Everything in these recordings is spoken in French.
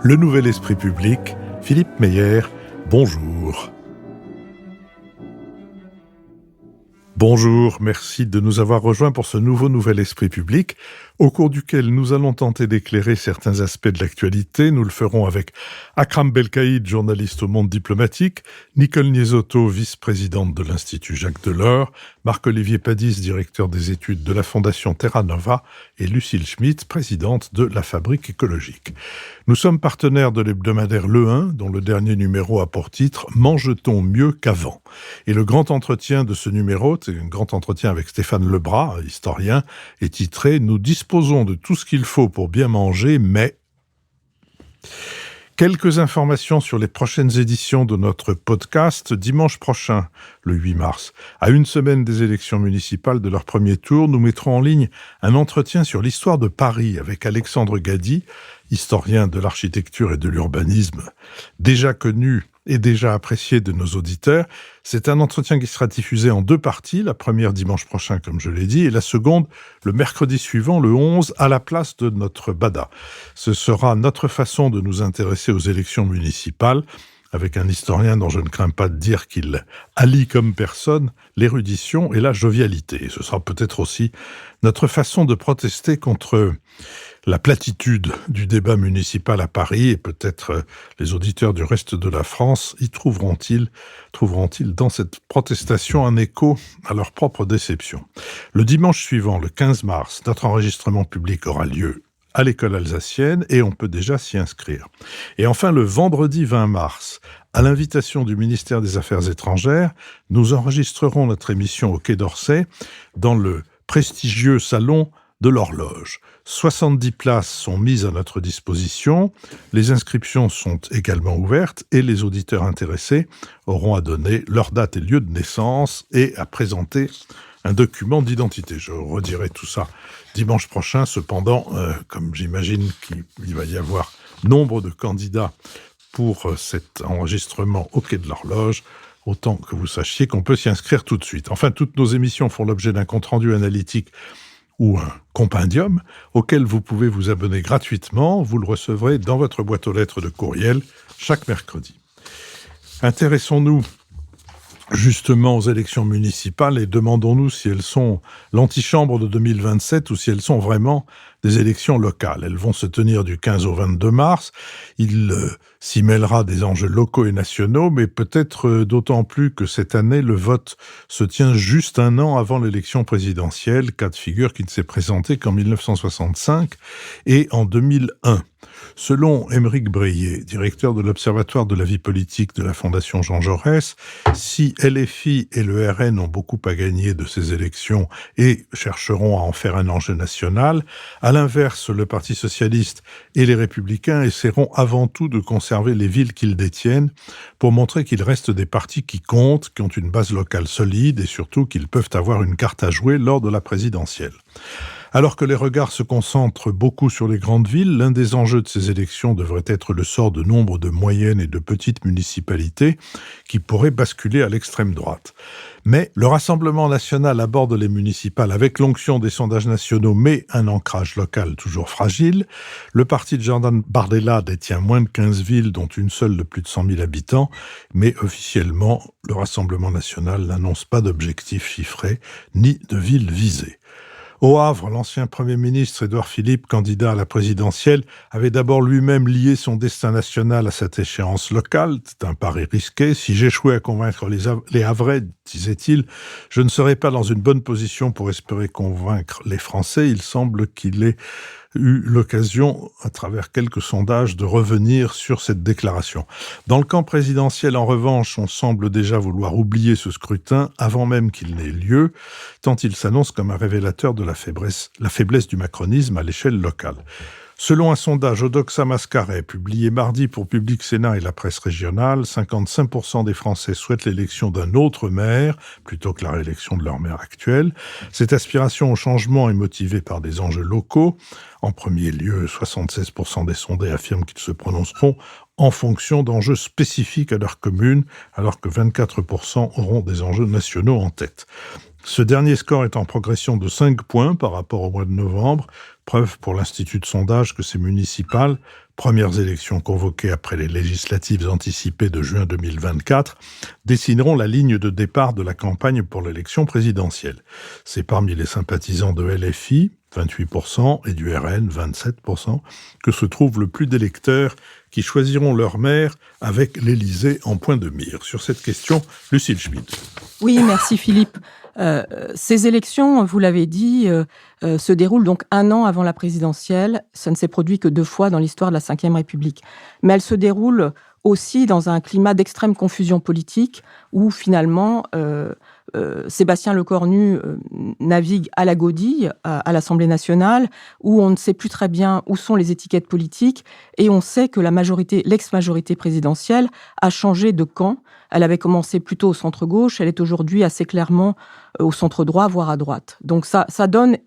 Le Nouvel Esprit Public, Philippe Meyer, bonjour. Bonjour, merci de nous avoir rejoints pour ce Nouvel Esprit Public, au cours duquel nous allons tenter d'éclairer certains aspects de l'actualité. Nous le ferons avec Akram Belkaïd, journaliste au Monde diplomatique, Nicole Niesotto, vice-présidente de l'Institut Jacques Delors, Marc-Olivier Padis, directeur des études de la Fondation Terra Nova, et Lucille Schmitt, présidente de la Fabrique écologique. Nous sommes partenaires de l'hebdomadaire Le 1, dont le dernier numéro a pour titre « Mange-t-on mieux qu'avant ?» Et le grand entretien de ce numéro, c'est un grand entretien avec Stéphane Lebras, historien, est titré « Nous disposons de tout ce qu'il faut pour bien manger, mais... » Quelques informations sur les prochaines éditions de notre podcast. Dimanche prochain, le 8 mars, à une semaine des élections municipales de leur premier tour, nous mettrons en ligne un entretien sur l'histoire de Paris avec Alexandre Gady, historien de l'architecture et de l'urbanisme, déjà connu et déjà apprécié de nos auditeurs. C'est un entretien qui sera diffusé en 2 parties, la première dimanche prochain, comme je l'ai dit, et la seconde le mercredi suivant, le 11, à la place de notre Bada. Ce sera notre façon de nous intéresser aux élections municipales, avec un historien dont je ne crains pas de dire qu'il allie comme personne l'érudition et la jovialité. Et ce sera peut-être aussi notre façon de protester contre la platitude du débat municipal à Paris, et peut-être les auditeurs du reste de la France y trouveront-ils dans cette protestation un écho à leur propre déception. Le dimanche suivant, le 15 mars, notre enregistrement public aura lieu à l'école alsacienne et on peut déjà s'y inscrire. Et enfin, le vendredi 20 mars, à l'invitation du ministère des Affaires étrangères, nous enregistrerons notre émission au Quai d'Orsay dans le prestigieux salon de l'Horloge. 70 places sont mises à notre disposition, les inscriptions sont également ouvertes et les auditeurs intéressés auront à donner leur date et lieu de naissance et à présenter un document d'identité. Je redirai tout ça dimanche prochain. Cependant, comme j'imagine qu'il va y avoir nombre de candidats pour cet enregistrement au Quai de l'Horloge, autant que vous sachiez qu'on peut s'y inscrire tout de suite. Enfin, toutes nos émissions font l'objet d'un compte-rendu analytique ou un compendium auquel vous pouvez vous abonner gratuitement. Vous le recevrez dans votre boîte aux lettres de courriel chaque mercredi. Intéressons-nous justement aux élections municipales et demandons-nous si elles sont l'antichambre de 2027 ou si elles sont vraiment des élections locales. Elles vont se tenir du 15 au 22 mars. Il s'y mêlera des enjeux locaux et nationaux, mais peut-être d'autant plus que cette année, le vote se tient juste un an avant l'élection présidentielle, cas de figure qui ne s'est présenté qu'en 1965 et en 2001. Selon Aymeric Breillet, directeur de l'Observatoire de la vie politique de la Fondation Jean Jaurès, si LFI et le RN ont beaucoup à gagner de ces élections et chercheront à en faire un enjeu national, à l'inverse, le Parti socialiste et les Républicains essaieront avant tout de conserver les villes qu'ils détiennent pour montrer qu'il reste des partis qui comptent, qui ont une base locale solide et surtout qu'ils peuvent avoir une carte à jouer lors de la présidentielle. Alors que les regards se concentrent beaucoup sur les grandes villes, l'un des enjeux de ces élections devrait être le sort de nombre de moyennes et de petites municipalités qui pourraient basculer à l'extrême droite. Mais le Rassemblement national aborde les municipales avec l'onction des sondages nationaux, mais un ancrage local toujours fragile. Le parti de Jordan Bardella détient moins de 15 villes, dont une seule de plus de 100 000 habitants, mais officiellement, le Rassemblement national n'annonce pas d'objectifs chiffrés ni de villes visées. Au Havre, l'ancien Premier ministre Édouard Philippe, candidat à la présidentielle, avait d'abord lui-même lié son destin national à cette échéance locale. C'est un pari risqué. Si j'échouais à convaincre les Havrais, disait-il, je ne serais pas dans une bonne position pour espérer convaincre les Français. Il semble qu'il ait eu l'occasion, à travers quelques sondages, de revenir sur cette déclaration. Dans le camp présidentiel, en revanche, on semble déjà vouloir oublier ce scrutin avant même qu'il n'ait lieu, tant il s'annonce comme un révélateur de la faiblesse du macronisme à l'échelle locale. Selon un sondage Odoxa Mascaret, publié mardi pour Public Sénat et la presse régionale, 55% des Français souhaitent l'élection d'un autre maire, plutôt que la réélection de leur maire actuel. Cette aspiration au changement est motivée par des enjeux locaux. En premier lieu, 76% des sondés affirment qu'ils se prononceront en fonction d'enjeux spécifiques à leur commune, alors que 24% auront des enjeux nationaux en tête. Ce dernier score est en progression de 5 points par rapport au mois de novembre, preuve pour l'Institut de sondage que ces municipales premières élections convoquées après les législatives anticipées de juin 2024, dessineront la ligne de départ de la campagne pour l'élection présidentielle. C'est parmi les sympathisants de LFI, 28%, et du RN, 27%, que se trouve le plus d'électeurs qui choisiront leur maire avec l'Élysée en point de mire. Sur cette question, Lucille Schmid. Oui, merci Philippe. Ces élections, vous l'avez dit, se déroulent donc 1 an avant la présidentielle. Ça ne s'est produit que 2 fois dans l'histoire de la Ve République. Mais elles se déroulent aussi dans un climat d'extrême confusion politique où finalement Sébastien Lecornu navigue à la godille à l'Assemblée nationale, où on ne sait plus très bien où sont les étiquettes politiques, et on sait que l'ex-majorité présidentielle a changé de camp. Elle avait commencé plutôt au centre-gauche, elle est aujourd'hui assez clairement au centre-droit, voire à droite. Donc ça donne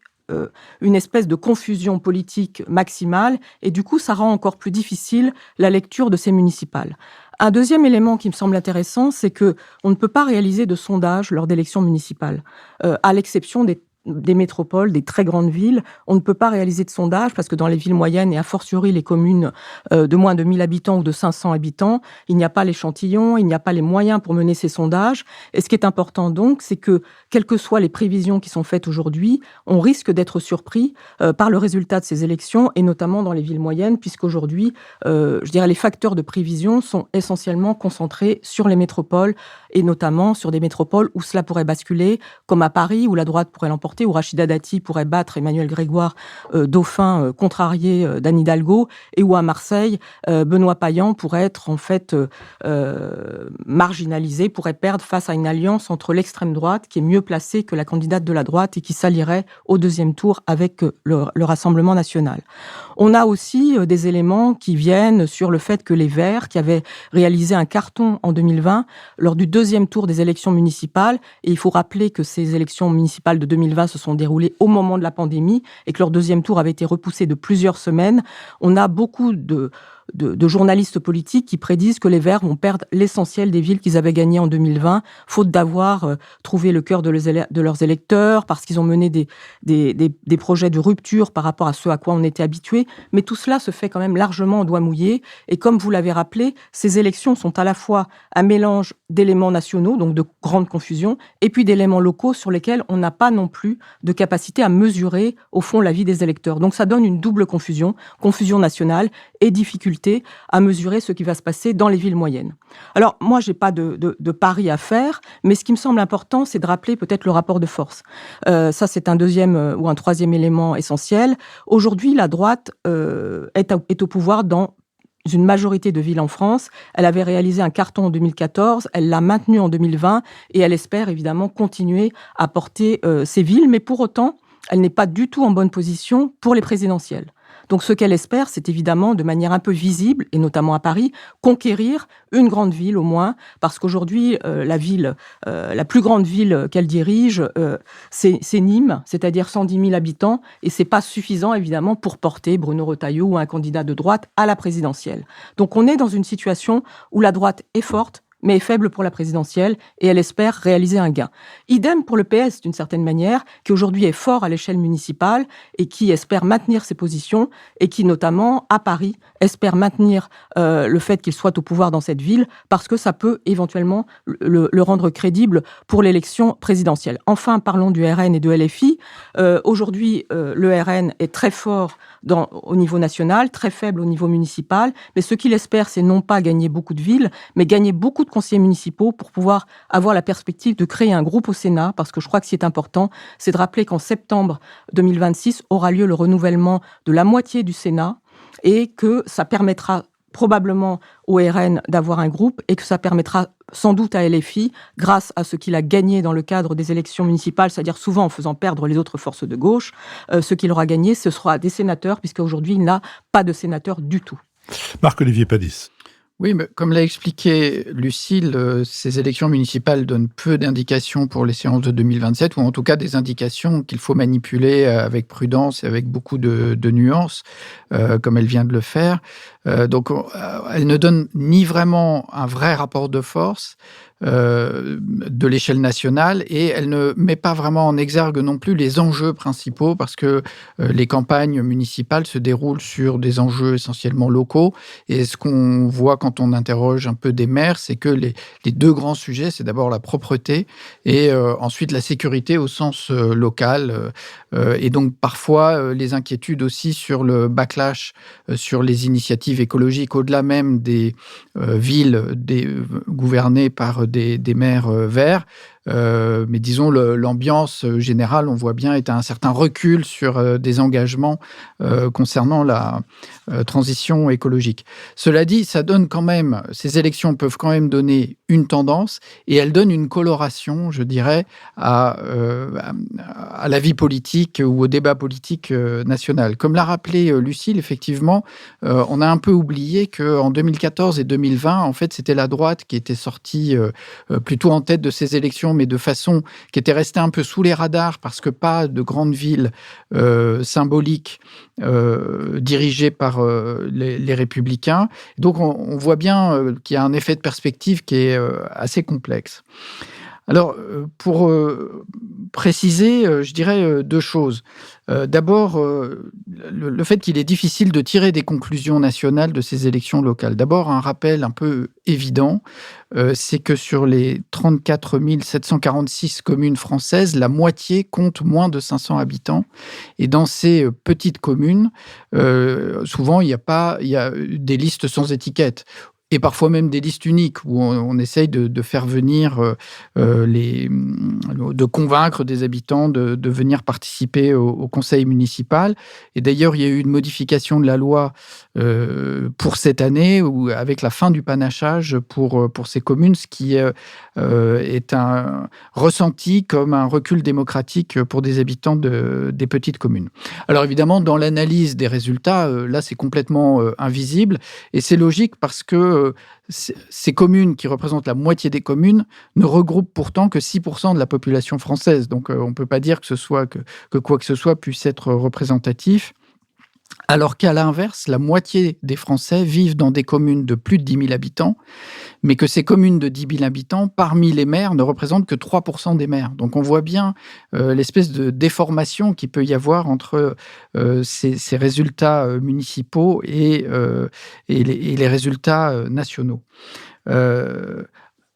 une espèce de confusion politique maximale, et du coup, ça rend encore plus difficile la lecture de ces municipales. Un deuxième élément qui me semble intéressant, c'est que on ne peut pas réaliser de sondage lors d'élections municipales, à l'exception des métropoles, des très grandes villes. On ne peut pas réaliser de sondage parce que dans les villes moyennes et a fortiori les communes de moins de 1000 habitants ou de 500 habitants, il n'y a pas l'échantillon, il n'y a pas les moyens pour mener ces sondages. Et ce qui est important donc, c'est que, quelles que soient les prévisions qui sont faites aujourd'hui, on risque d'être surpris par le résultat de ces élections, et notamment dans les villes moyennes, puisqu'aujourd'hui, je dirais, les facteurs de prévision sont essentiellement concentrés sur les métropoles, et notamment sur des métropoles où cela pourrait basculer, comme à Paris, où la droite pourrait l'emporter, où Rachida Dati pourrait battre Emmanuel Grégoire, dauphin contrarié d'Anne Hidalgo, et où à Marseille, Benoît Payan pourrait être en fait marginalisé, pourrait perdre face à une alliance entre l'extrême droite, qui est mieux placée que la candidate de la droite et qui s'allierait au 2e tour avec le Rassemblement national. On a aussi des éléments qui viennent sur le fait que les Verts, qui avaient réalisé un carton en 2020 lors du 2e tour des élections municipales, et il faut rappeler que ces élections municipales de 2020 se sont déroulées au moment de la pandémie et que leur 2e tour avait été repoussé de plusieurs semaines. On a beaucoup de journalistes politiques qui prédisent que les Verts vont perdre l'essentiel des villes qu'ils avaient gagnées en 2020, faute d'avoir trouvé le cœur de leurs électeurs, parce qu'ils ont mené des projets de rupture par rapport à ce à quoi on était habitué. Mais tout cela se fait quand même largement en doigt mouillé. Et comme vous l'avez rappelé, ces élections sont à la fois un mélange d'éléments nationaux, donc de grande confusion, et puis d'éléments locaux sur lesquels on n'a pas non plus de capacité à mesurer, au fond, la vie des électeurs. Donc ça donne une double confusion nationale et difficulté à mesurer ce qui va se passer dans les villes moyennes. Alors, moi, j'ai pas de pari à faire, mais ce qui me semble important, c'est de rappeler peut-être le rapport de force. Ça, c'est un 2e ou un 3e élément essentiel. Aujourd'hui, la droite est au pouvoir dans une majorité de villes en France. Elle avait réalisé un carton en 2014, elle l'a maintenu en 2020, et elle espère évidemment continuer à porter ces villes, mais pour autant, elle n'est pas du tout en bonne position pour les présidentielles. Donc ce qu'elle espère, c'est évidemment, de manière un peu visible, et notamment à Paris, conquérir une grande ville au moins, parce qu'aujourd'hui, la plus grande ville qu'elle dirige, c'est Nîmes, c'est-à-dire 110 000 habitants, et c'est pas suffisant, évidemment, pour porter Bruno Retailleau ou un candidat de droite à la présidentielle. Donc on est dans une situation où la droite est forte, mais est faible pour la présidentielle, et elle espère réaliser un gain. Idem pour le PS, d'une certaine manière, qui aujourd'hui est fort à l'échelle municipale et qui espère maintenir ses positions, et qui, notamment, à Paris, espère maintenir le fait qu'il soit au pouvoir dans cette ville, parce que ça peut éventuellement le rendre crédible pour l'élection présidentielle. Enfin, parlons du RN et de LFI. Aujourd'hui, le RN est très fort au niveau national, très faible au niveau municipal, mais ce qu'il espère, c'est non pas gagner beaucoup de villes, mais gagner beaucoup de conseillers municipaux pour pouvoir avoir la perspective de créer un groupe au Sénat, parce que je crois que ce qui est important, c'est de rappeler qu'en septembre 2026 aura lieu le renouvellement de la moitié du Sénat, et que ça permettra probablement au RN d'avoir un groupe, et que ça permettra sans doute à LFI, grâce à ce qu'il a gagné dans le cadre des élections municipales, c'est-à-dire souvent en faisant perdre les autres forces de gauche, ce qu'il aura gagné, ce sera des sénateurs, puisqu'aujourd'hui, il n'a pas de sénateurs du tout. Marc-Olivier Padis. Oui, mais comme l'a expliqué Lucille, ces élections municipales donnent peu d'indications pour les séances de 2027, ou en tout cas des indications qu'il faut manipuler avec prudence et avec beaucoup de nuances, comme elle vient de le faire. Donc, elle ne donne ni vraiment un vrai rapport de force, de l'échelle nationale, et elle ne met pas vraiment en exergue non plus les enjeux principaux, parce que les campagnes municipales se déroulent sur des enjeux essentiellement locaux. Et ce qu'on voit quand on interroge un peu des maires, c'est que les deux grands sujets, c'est d'abord la propreté et ensuite la sécurité au sens local. Et donc parfois les inquiétudes aussi sur le backlash sur les initiatives écologiques au-delà même des villes gouvernées par des maires verts. Mais disons, l'ambiance générale, on voit bien, est un certain recul sur des engagements concernant la transition écologique. Cela dit, ça donne quand même, ces élections peuvent quand même donner une tendance, et elles donnent une coloration, je dirais, à la vie politique ou au débat politique national. Comme l'a rappelé Lucile, effectivement, on a un peu oublié qu'en 2014 et 2020, en fait, c'était la droite qui était sortie plutôt en tête de ces élections, mais de façon qui était restée un peu sous les radars, parce que pas de grandes villes symboliques dirigées par les Républicains. Donc on voit bien qu'il y a un effet de perspective qui est assez complexe. Alors, pour préciser, je dirais deux choses. D'abord, le fait qu'il est difficile de tirer des conclusions nationales de ces élections locales. D'abord, un rappel un peu évident, c'est que sur les 34 746 communes françaises, la moitié compte moins de 500 habitants. Et dans ces petites communes, souvent, il y a des listes sans étiquette. Et parfois même des listes uniques où on essaye de faire venir, de convaincre des habitants de venir participer au conseil municipal. Et d'ailleurs, il y a eu une modification de la loi pour cette année, avec la fin du panachage pour ces communes, ce qui est ressenti comme un recul démocratique pour des habitants des petites communes. Alors évidemment, dans l'analyse des résultats, là, c'est complètement invisible, et c'est logique parce que ces communes qui représentent la moitié des communes ne regroupent pourtant que 6% de la population française. Donc on ne peut pas dire que quoi que ce soit puisse être représentatif. Alors qu'à l'inverse, la moitié des Français vivent dans des communes de plus de 10 000 habitants, mais que ces communes de 10 000 habitants, parmi les maires, ne représentent que 3% des maires. Donc on voit bien l'espèce de déformation qu'il peut y avoir entre ces résultats municipaux et les résultats nationaux.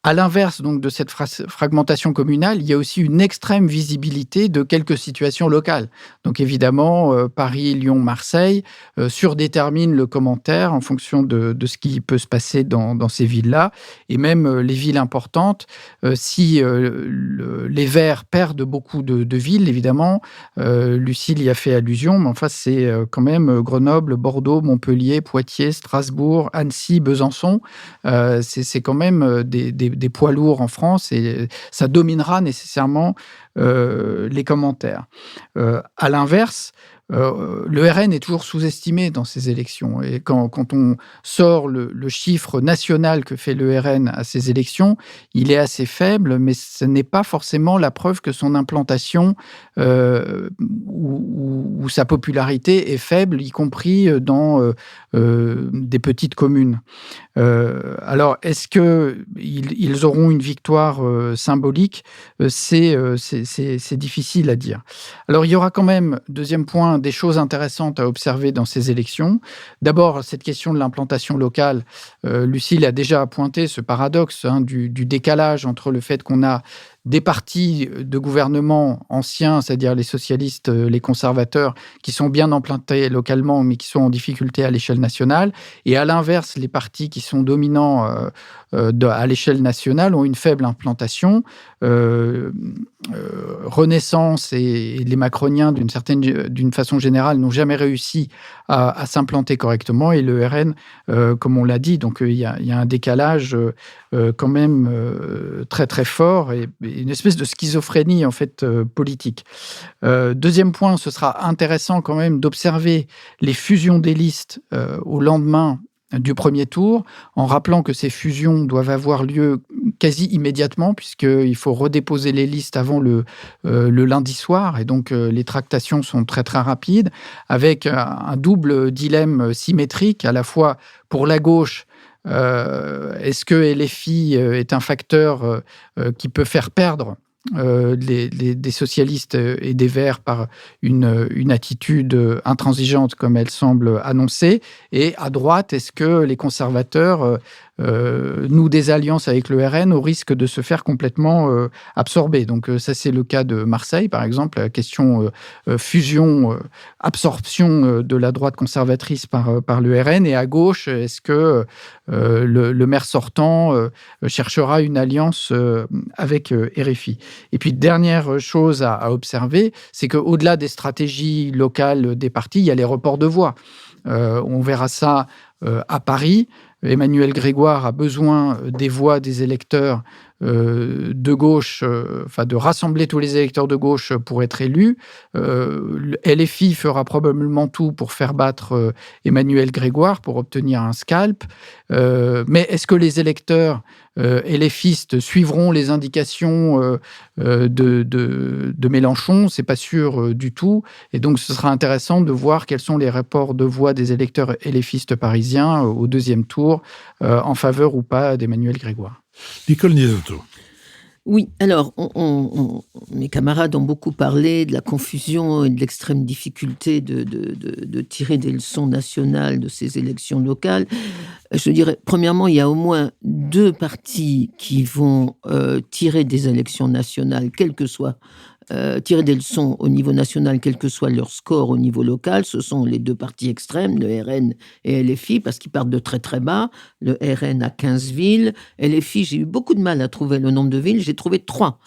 À l'inverse donc de cette fragmentation communale, il y a aussi une extrême visibilité de quelques situations locales. Donc évidemment, Paris, Lyon, Marseille surdéterminent le commentaire en fonction de ce qui peut se passer dans ces villes-là. Et même les villes importantes, si les Verts perdent beaucoup de villes, évidemment, Lucile y a fait allusion, mais enfin c'est quand même Grenoble, Bordeaux, Montpellier, Poitiers, Strasbourg, Annecy, Besançon. C'est quand même des poids lourds en France, et ça dominera nécessairement les commentaires. À l'inverse, le RN est toujours sous-estimé dans ces élections. Et quand on sort le chiffre national que fait le RN à ces élections, il est assez faible, mais ce n'est pas forcément la preuve que son implantation ou sa popularité est faible, y compris dans des petites communes. Alors, est-ce qu'ils auront une victoire symbolique ? C'est difficile à dire. Alors, il y aura quand même, deuxième point, des choses intéressantes à observer dans ces élections. D'abord, cette question de l'implantation locale. Lucile a déjà pointé ce paradoxe du décalage entre le fait qu'on a des partis de gouvernement anciens, c'est-à-dire les socialistes, les conservateurs, qui sont bien implantés localement, mais qui sont en difficulté à l'échelle nationale. Et à l'inverse, les partis qui sont dominants à l'échelle nationale ont une faible implantation. Renaissance et les macroniens, d'une façon générale, n'ont jamais réussi à s'implanter correctement. Et le RN, comme on l'a dit, donc il y a un décalage quand même très très fort, et une espèce de schizophrénie en fait politique. Deuxième point, ce sera intéressant quand même d'observer les fusions des listes au lendemain du premier tour, en rappelant que ces fusions doivent avoir lieu quasi immédiatement, puisqu'il faut redéposer les listes avant le lundi soir, et donc les tractations sont très très rapides, avec un double dilemme symétrique, à la fois pour la gauche, Est-ce que LFI est un facteur qui peut faire perdre des socialistes et des Verts par une attitude intransigeante comme elle semble annoncer? Et à droite, est-ce que les conservateurs nouent des alliances avec le RN au risque de se faire complètement absorber? Donc ça, c'est le cas de Marseille, par exemple, la question fusion, absorption de la droite conservatrice par le RN. Et à gauche, est-ce que le maire sortant cherchera une alliance avec RFI? Et puis, dernière chose à observer, c'est qu'au-delà des stratégies locales des partis, il y a les reports de voix. On verra ça à Paris. Emmanuel Grégoire a besoin des voix des électeurs de gauche, de rassembler tous les électeurs de gauche pour être élu. LFI fera probablement tout pour faire battre Emmanuel Grégoire pour obtenir un scalp. Mais est-ce que les électeurs LFistes suivront les indications de Mélenchon? C'est pas sûr du tout. Et donc, ce sera intéressant de voir quels sont les rapports de voix des électeurs LFistes parisiens au deuxième tour, en faveur ou pas d'Emmanuel Grégoire. Nicole Niesotto. Oui, alors, mes camarades ont beaucoup parlé de la confusion et de l'extrême difficulté de tirer des leçons nationales de ces élections locales. Je dirais, premièrement, il y a au moins 2 partis qui vont tirer des élections nationales, quel que soit tirer des leçons au niveau national, quel que soit leur score au niveau local. Ce sont les 2 partis extrêmes, le RN et LFI, parce qu'ils partent de très très bas. Le RN a 15 villes. LFI, j'ai eu beaucoup de mal à trouver le nombre de villes. J'ai trouvé 3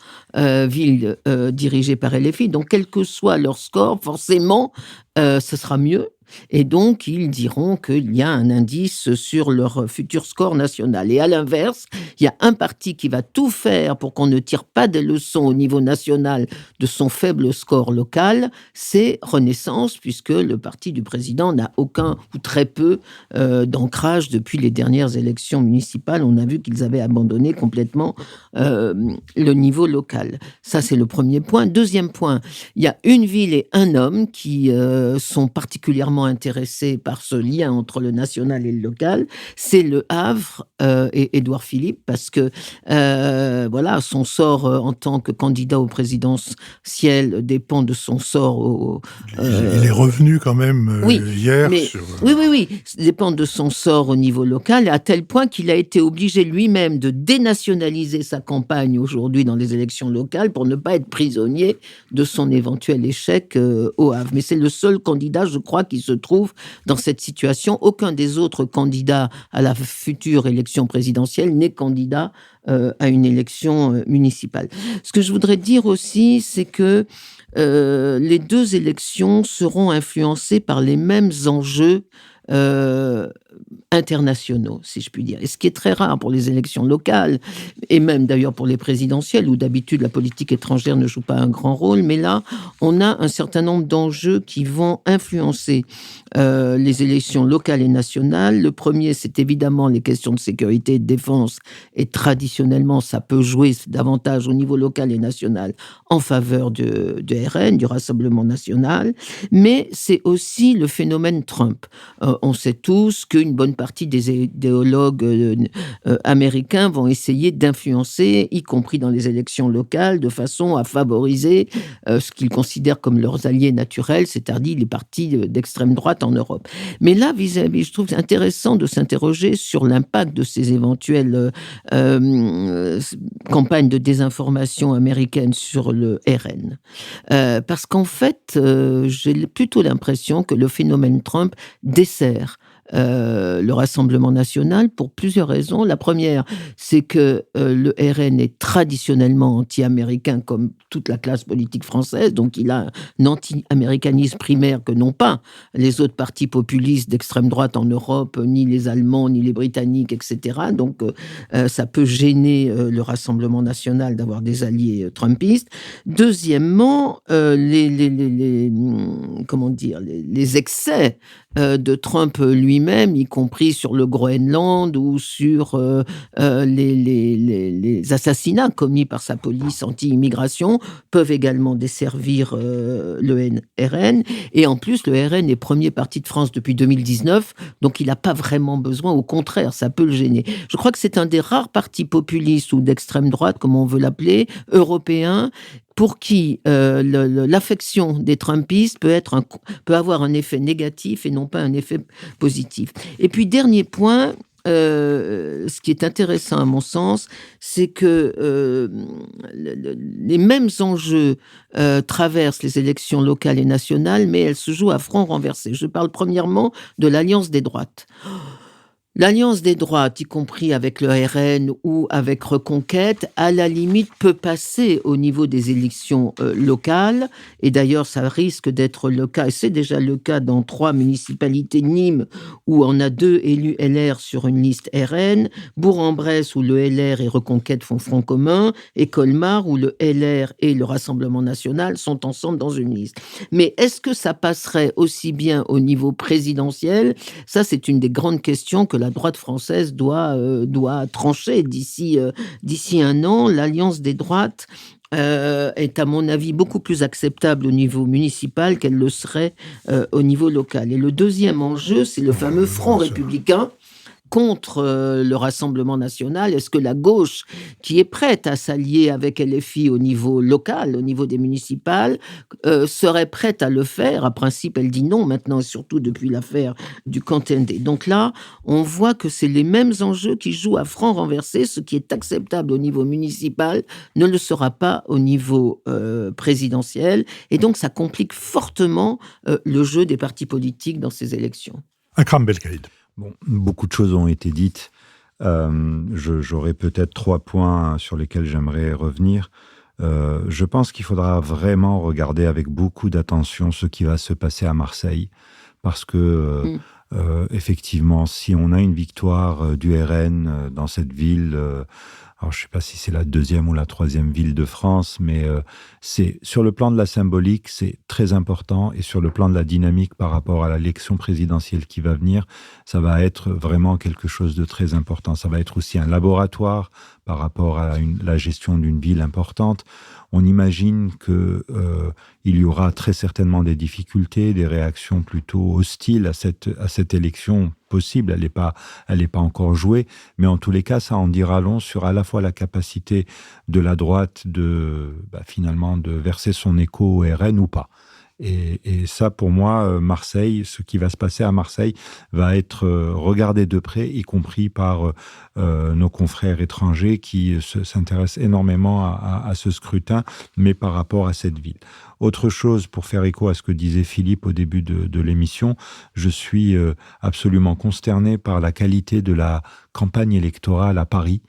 villes dirigées par LFI. Donc, quel que soit leur score, forcément, ce sera mieux. Et donc, ils diront qu'il y a un indice sur leur futur score national. Et à l'inverse, il y a un parti qui va tout faire pour qu'on ne tire pas des leçons au niveau national de son faible score local, c'est Renaissance, puisque le parti du président n'a aucun ou très peu d'ancrage depuis les dernières élections municipales. On a vu qu'ils avaient abandonné complètement le niveau local. Ça, c'est le premier point. Deuxième point, il y a une ville et un homme qui sont particulièrement intéressés par ce lien entre le national et le local. C'est Le Havre et Édouard Philippe, parce que voilà, son sort en tant que candidat au présidentiel dépend de son sort il est revenu quand même hier. Oui, dépend de son sort au niveau local, à tel point qu'il a été obligé lui-même de dénationaliser sa campagne aujourd'hui dans les élections locales pour ne pas être prisonnier de son éventuel échec au Havre. Mais c'est le seul candidat, je crois, qui se trouve dans cette situation. Aucun des autres candidats à la future élection présidentielle n'est candidat à une élection municipale. Ce que je voudrais dire aussi, c'est que les 2 élections seront influencées par les mêmes enjeux internationaux, si je puis dire. Et ce qui est très rare pour les élections locales, et même d'ailleurs pour les présidentielles, où d'habitude la politique étrangère ne joue pas un grand rôle, mais là, on a un certain nombre d'enjeux qui vont influencer les élections locales et nationales. Le premier, c'est évidemment les questions de sécurité et de défense, et traditionnellement, ça peut jouer davantage au niveau local et national en faveur de RN, du Rassemblement national, mais c'est aussi le phénomène Trump. On sait tous qu'une bonne partie des idéologues américains vont essayer d'influencer, y compris dans les élections locales, de façon à favoriser ce qu'ils considèrent comme leurs alliés naturels, c'est-à-dire les partis d'extrême droite en Europe. Mais là, vis-à-vis, je trouve intéressant de s'interroger sur l'impact de ces éventuelles campagnes de désinformation américaines sur le RN. Parce qu'en fait, j'ai plutôt l'impression que le phénomène Trump dessert le Rassemblement national pour plusieurs raisons. La première, c'est que le RN est traditionnellement anti-américain comme toute la classe politique française, donc il a un anti-américanisme primaire que n'ont pas les autres partis populistes d'extrême droite en Europe, ni les Allemands, ni les Britanniques, etc. Donc ça peut gêner le Rassemblement national d'avoir des alliés trumpistes. Deuxièmement, les excès de Trump lui-même, y compris sur le Groenland ou sur les assassinats commis par sa police anti-immigration, peuvent également desservir le RN. Et en plus, le RN est premier parti de France depuis 2019, donc il n'a pas vraiment besoin, au contraire, ça peut le gêner. Je crois que c'est un des rares partis populistes ou d'extrême droite, comme on veut l'appeler, européens, pour qui l'affection des Trumpistes peut avoir un effet négatif et non pas un effet positif. Et puis, dernier point, ce qui est intéressant à mon sens, c'est que les mêmes enjeux traversent les élections locales et nationales, mais elles se jouent à front renversé. Je parle premièrement de l'Alliance des droites. L'Alliance des droites, y compris avec le RN ou avec Reconquête, à la limite peut passer au niveau des élections locales. Et d'ailleurs, ça risque d'être le cas, et c'est déjà le cas dans 3 municipalités, Nîmes, où on a 2 élus LR sur une liste RN, Bourg-en-Bresse, où le LR et Reconquête font front commun, et Colmar, où le LR et le Rassemblement national sont ensemble dans une liste. Mais est-ce que ça passerait aussi bien au niveau présidentiel ? Ça, c'est une des grandes questions que la droite française doit trancher d'ici 1 an. L'Alliance des droites est, à mon avis, beaucoup plus acceptable au niveau municipal qu'elle le serait au niveau local. Et le deuxième enjeu, c'est le fameux Front républicain contre le Rassemblement national. Est-ce que la gauche, qui est prête à s'allier avec LFI au niveau local, au niveau des municipales, serait prête à le faire ? À principe, elle dit non maintenant, surtout depuis l'affaire du Cantendé. Donc là, on voit que c'est les mêmes enjeux qui jouent à franc renversé. Ce qui est acceptable au niveau municipal ne le sera pas au niveau présidentiel. Et donc, ça complique fortement le jeu des partis politiques dans ces élections. Akram Belkaïd. Bon, beaucoup de choses ont été dites. J'aurais peut-être 3 points sur lesquels j'aimerais revenir. Je pense qu'il faudra vraiment regarder avec beaucoup d'attention ce qui va se passer à Marseille. Parce que, effectivement, si on a une victoire du RN dans cette ville... alors, je ne sais pas si c'est la 2e ou la 3e ville de France, mais c'est sur le plan de la symbolique, c'est très important. Et sur le plan de la dynamique par rapport à l'élection présidentielle qui va venir, ça va être vraiment quelque chose de très important. Ça va être aussi un laboratoire par rapport à la gestion d'une ville importante. On imagine que il y aura très certainement des difficultés, des réactions plutôt hostiles à cette élection possible. Elle n'est pas encore jouée, mais en tous les cas, ça en dira long sur à la fois la capacité de la droite finalement de verser son écho au RN ou pas. Et ça, pour moi, Marseille, ce qui va se passer à Marseille va être regardé de près, y compris par nos confrères étrangers qui s'intéressent énormément à ce scrutin, mais par rapport à cette ville. Autre chose, pour faire écho à ce que disait Philippe au début de l'émission, je suis absolument consterné par la qualité de la campagne électorale à Paris.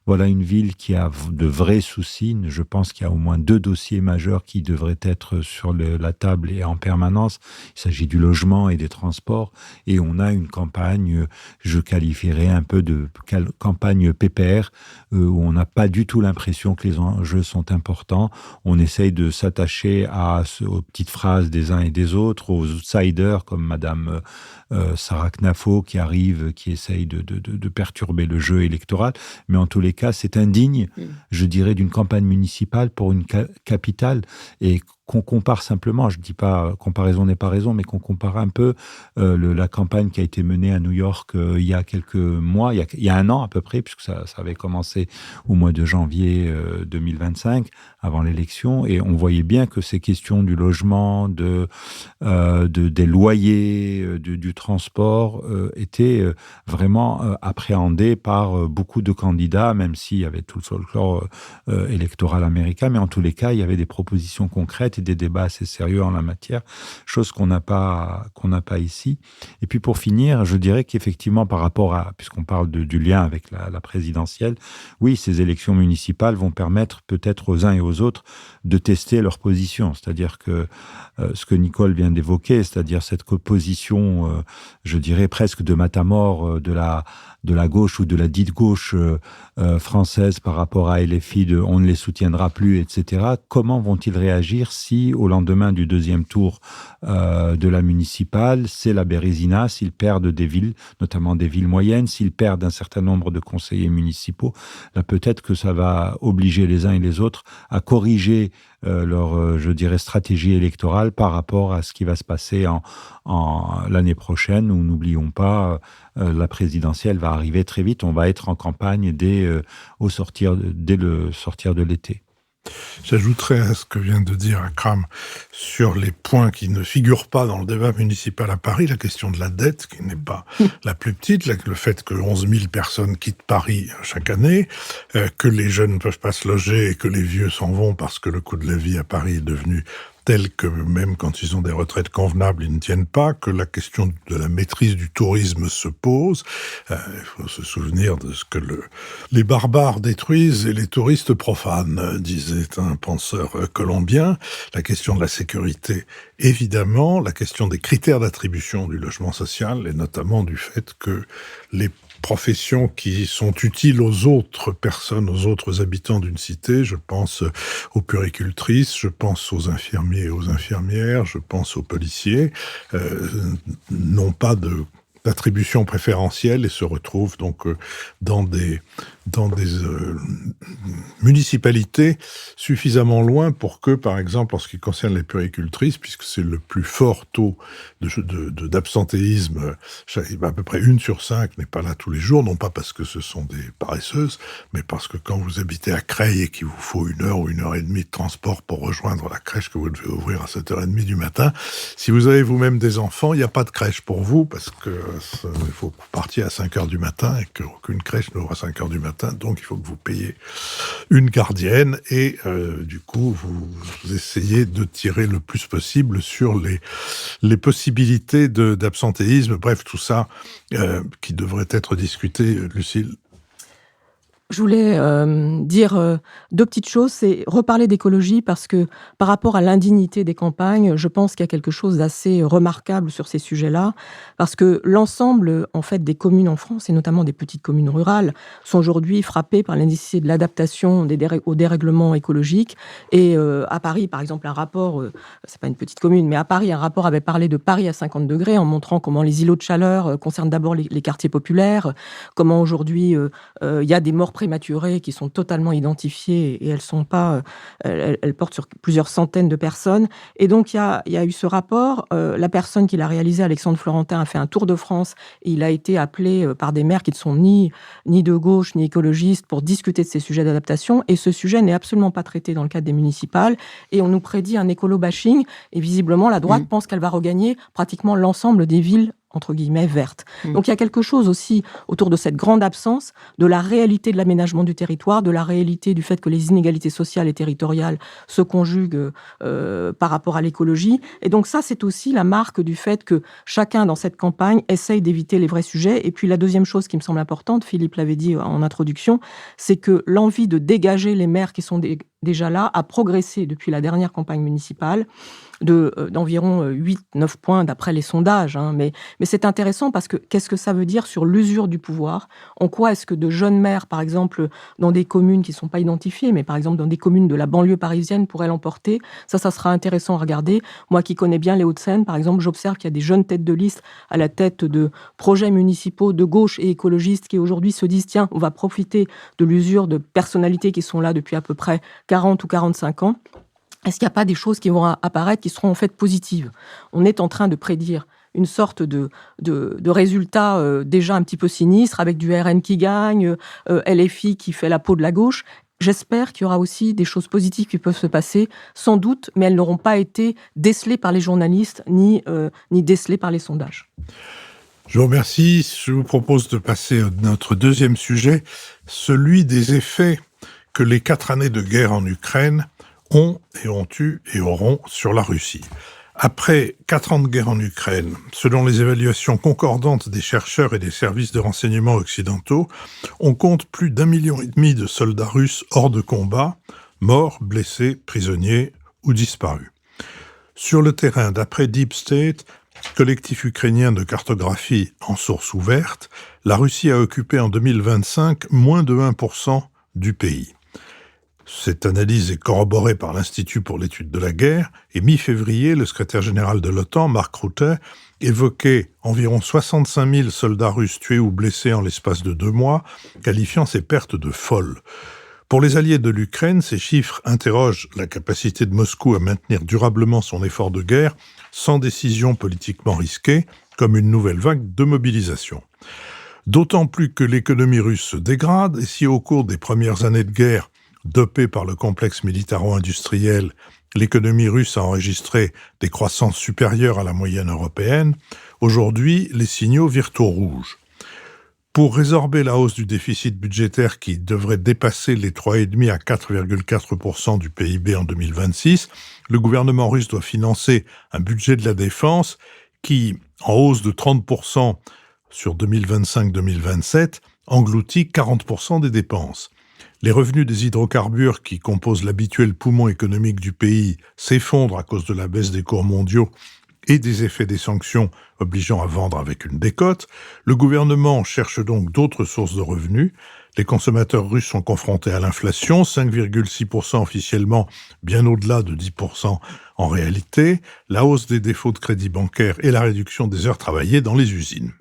Voilà une ville qui a de vrais soucis. Je pense qu'il y a au moins 2 dossiers majeurs qui devraient être sur la table et en permanence. Il s'agit du logement et des transports. Et on a une campagne, je qualifierais un peu de campagne pépère, où on n'a pas du tout l'impression que les enjeux sont importants. On essaye de s'attacher aux petites phrases des uns et des autres, aux outsiders comme Madame Sarah Knafo qui arrive, qui essaye de perturber le jeu électoral. Mais en tous les cas, c'est indigne, je dirais, d'une campagne municipale pour une capitale. Et qu'on compare simplement, je ne dis pas comparaison n'est pas raison, mais qu'on compare un peu la campagne qui a été menée à New York il y a quelques mois, il y a 1 an à peu près, puisque ça avait commencé au mois de janvier 2025, avant l'élection, et on voyait bien que ces questions du logement, des loyers, du transport étaient vraiment appréhendées par beaucoup de candidats, même s'il y avait tout le folklore électoral américain, mais en tous les cas, il y avait des propositions concrètes et des débats assez sérieux en la matière, chose qu'on n'a pas ici. Et puis pour finir, je dirais qu'effectivement par rapport à, puisqu'on parle du lien avec la présidentielle, oui, ces élections municipales vont permettre peut-être aux uns et aux autres de tester leur position, c'est-à-dire que ce que Nicole vient d'évoquer, c'est-à-dire cette position, je dirais presque de matamore de la gauche ou de la dite gauche française par rapport à LFI, on ne les soutiendra plus, etc. Comment vont-ils réagir si ici, au lendemain du deuxième tour de la municipale, c'est la Bérésina. S'ils perdent des villes, notamment des villes moyennes, s'ils perdent un certain nombre de conseillers municipaux, là peut-être que ça va obliger les uns et les autres à corriger leur, je dirais, stratégie électorale par rapport à ce qui va se passer en l'année prochaine, où n'oublions pas, la présidentielle va arriver très vite. On va être en campagne dès le sortir de l'été. J'ajouterais à ce que vient de dire Akram sur les points qui ne figurent pas dans le débat municipal à Paris, la question de la dette, qui n'est pas la plus petite, le fait que 11 000 personnes quittent Paris chaque année, que les jeunes ne peuvent pas se loger et que les vieux s'en vont parce que le coût de la vie à Paris est devenu tel que même quand ils ont des retraites convenables, ils ne tiennent pas, que la question de la maîtrise du tourisme se pose. Il faut se souvenir de ce que les barbares détruisent et les touristes profanent, disait un penseur colombien. La question de la sécurité, évidemment, la question des critères d'attribution du logement social et notamment du fait que les professions qui sont utiles aux autres personnes, aux autres habitants d'une cité. Je pense aux puéricultrices, je pense aux infirmiers et aux infirmières, je pense aux policiers, n'ont pas d'attribution préférentielle et se retrouvent donc dans des municipalités suffisamment loin pour que, par exemple, en ce qui concerne les puéricultrices, puisque c'est le plus fort taux d'absentéisme, à peu près 1 sur 5 n'est pas là tous les jours, non pas parce que ce sont des paresseuses, mais parce que quand vous habitez à Creil et qu'il vous faut 1 heure ou 1 heure et demie de transport pour rejoindre la crèche que vous devez ouvrir à 7h30 du matin, si vous avez vous-même des enfants, il n'y a pas de crèche pour vous, parce que il faut que vous partiez à 5h du matin et qu'aucune crèche n'ouvre à 5h du matin. Donc, il faut que vous payiez une gardienne et du coup, vous essayez de tirer le plus possible sur les possibilités d'absentéisme. Bref, tout ça qui devrait être discuté, Lucille. Je voulais dire 2 petites choses. C'est reparler d'écologie parce que par rapport à l'indignité des campagnes, je pense qu'il y a quelque chose d'assez remarquable sur ces sujets-là. Parce que l'ensemble, en fait, des communes en France, et notamment des petites communes rurales, sont aujourd'hui frappées par la nécessité de l'adaptation au dérèglement écologique. Et à Paris, par exemple, un rapport, c'est pas une petite commune, mais à Paris, un rapport avait parlé de Paris à 50 degrés en montrant comment les îlots de chaleur concernent d'abord les quartiers populaires, comment aujourd'hui il y a des morts prématurées qui sont totalement identifiées et elles portent sur plusieurs centaines de personnes. Et donc, il y a eu ce rapport. La personne qui l'a réalisé, Alexandre Florentin, a fait un tour de France et il a été appelé par des maires qui ne sont ni de gauche ni écologistes pour discuter de ces sujets d'adaptation. Et ce sujet n'est absolument pas traité dans le cadre des municipales. Et on nous prédit un écolo-bashing. Et visiblement, la droite pense qu'elle va regagner pratiquement l'ensemble des villes entre guillemets, vertes. Donc il y a quelque chose aussi autour de cette grande absence de la réalité de l'aménagement du territoire, de la réalité du fait que les inégalités sociales et territoriales se conjuguent par rapport à l'écologie. Et donc ça, c'est aussi la marque du fait que chacun dans cette campagne essaye d'éviter les vrais sujets. Et puis la deuxième chose qui me semble importante, Philippe l'avait dit en introduction, c'est que l'envie de dégager les maires qui sont déjà là a progressé depuis la dernière campagne municipale d'environ 8-9 points d'après les sondages. Mais c'est intéressant parce que qu'est-ce que ça veut dire sur l'usure du pouvoir? En quoi est-ce que de jeunes maires, par exemple, dans des communes qui ne sont pas identifiées, mais par exemple dans des communes de la banlieue parisienne, pourraient l'emporter? Ça sera intéressant à regarder. Moi qui connais bien les Hauts-de-Seine, par exemple, j'observe qu'il y a des jeunes têtes de liste à la tête de projets municipaux de gauche et écologistes qui aujourd'hui se disent « Tiens, on va profiter de l'usure de personnalités qui sont là depuis à peu près 40 ou 45 ans ». Est-ce qu'il n'y a pas des choses qui vont apparaître qui seront en fait positives? On est en train de prédire une sorte de résultat déjà un petit peu sinistre avec du RN qui gagne, LFI qui fait la peau de la gauche. J'espère qu'il y aura aussi des choses positives qui peuvent se passer, sans doute, mais elles n'auront pas été décelées par les journalistes ni décelées par les sondages. Je vous remercie. Je vous propose de passer à notre deuxième sujet, celui des effets que les 4 années de guerre en Ukraine ont eu et auront sur la Russie. Après 4 ans de guerre en Ukraine, selon les évaluations concordantes des chercheurs et des services de renseignement occidentaux, on compte plus d'1,5 million de soldats russes hors de combat, morts, blessés, prisonniers ou disparus. Sur le terrain, d'après Deep State, collectif ukrainien de cartographie en source ouverte, la Russie a occupé en 2025 moins de 1% du pays. Cette analyse est corroborée par l'Institut pour l'étude de la guerre, et mi-février, le secrétaire général de l'OTAN, Mark Rutte, évoquait environ 65 000 soldats russes tués ou blessés en l'espace de 2 mois, qualifiant ces pertes de folles. Pour les alliés de l'Ukraine, ces chiffres interrogent la capacité de Moscou à maintenir durablement son effort de guerre sans décision politiquement risquée, comme une nouvelle vague de mobilisation. D'autant plus que l'économie russe se dégrade, et si au cours des premières années de guerre, dopée par le complexe militaro-industriel, l'économie russe a enregistré des croissances supérieures à la moyenne européenne, aujourd'hui, les signaux virent au rouge. Pour résorber la hausse du déficit budgétaire qui devrait dépasser les 3,5 à 4,4% du PIB en 2026, le gouvernement russe doit financer un budget de la défense qui, en hausse de 30% sur 2025-2027, engloutit 40% des dépenses. Les revenus des hydrocarbures qui composent l'habituel poumon économique du pays s'effondrent à cause de la baisse des cours mondiaux et des effets des sanctions obligeant à vendre avec une décote. Le gouvernement cherche donc d'autres sources de revenus. Les consommateurs russes sont confrontés à l'inflation, 5,6% officiellement, bien au-delà de 10% en réalité, la hausse des défauts de crédit bancaire et la réduction des heures travaillées dans les usines.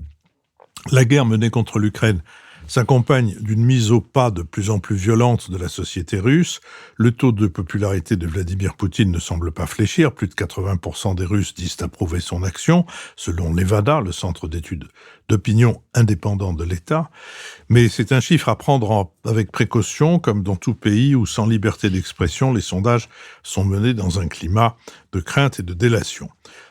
La guerre menée contre l'Ukraine s'accompagne d'une mise au pas de plus en plus violente de la société russe. Le taux de popularité de Vladimir Poutine ne semble pas fléchir. Plus de 80% des Russes disent approuver son action, selon Levada, le centre d'études d'opinion indépendant de l'État. Mais c'est un chiffre à prendre avec précaution, comme dans tout pays où, sans liberté d'expression, les sondages sont menés dans un climat de crainte et de délation.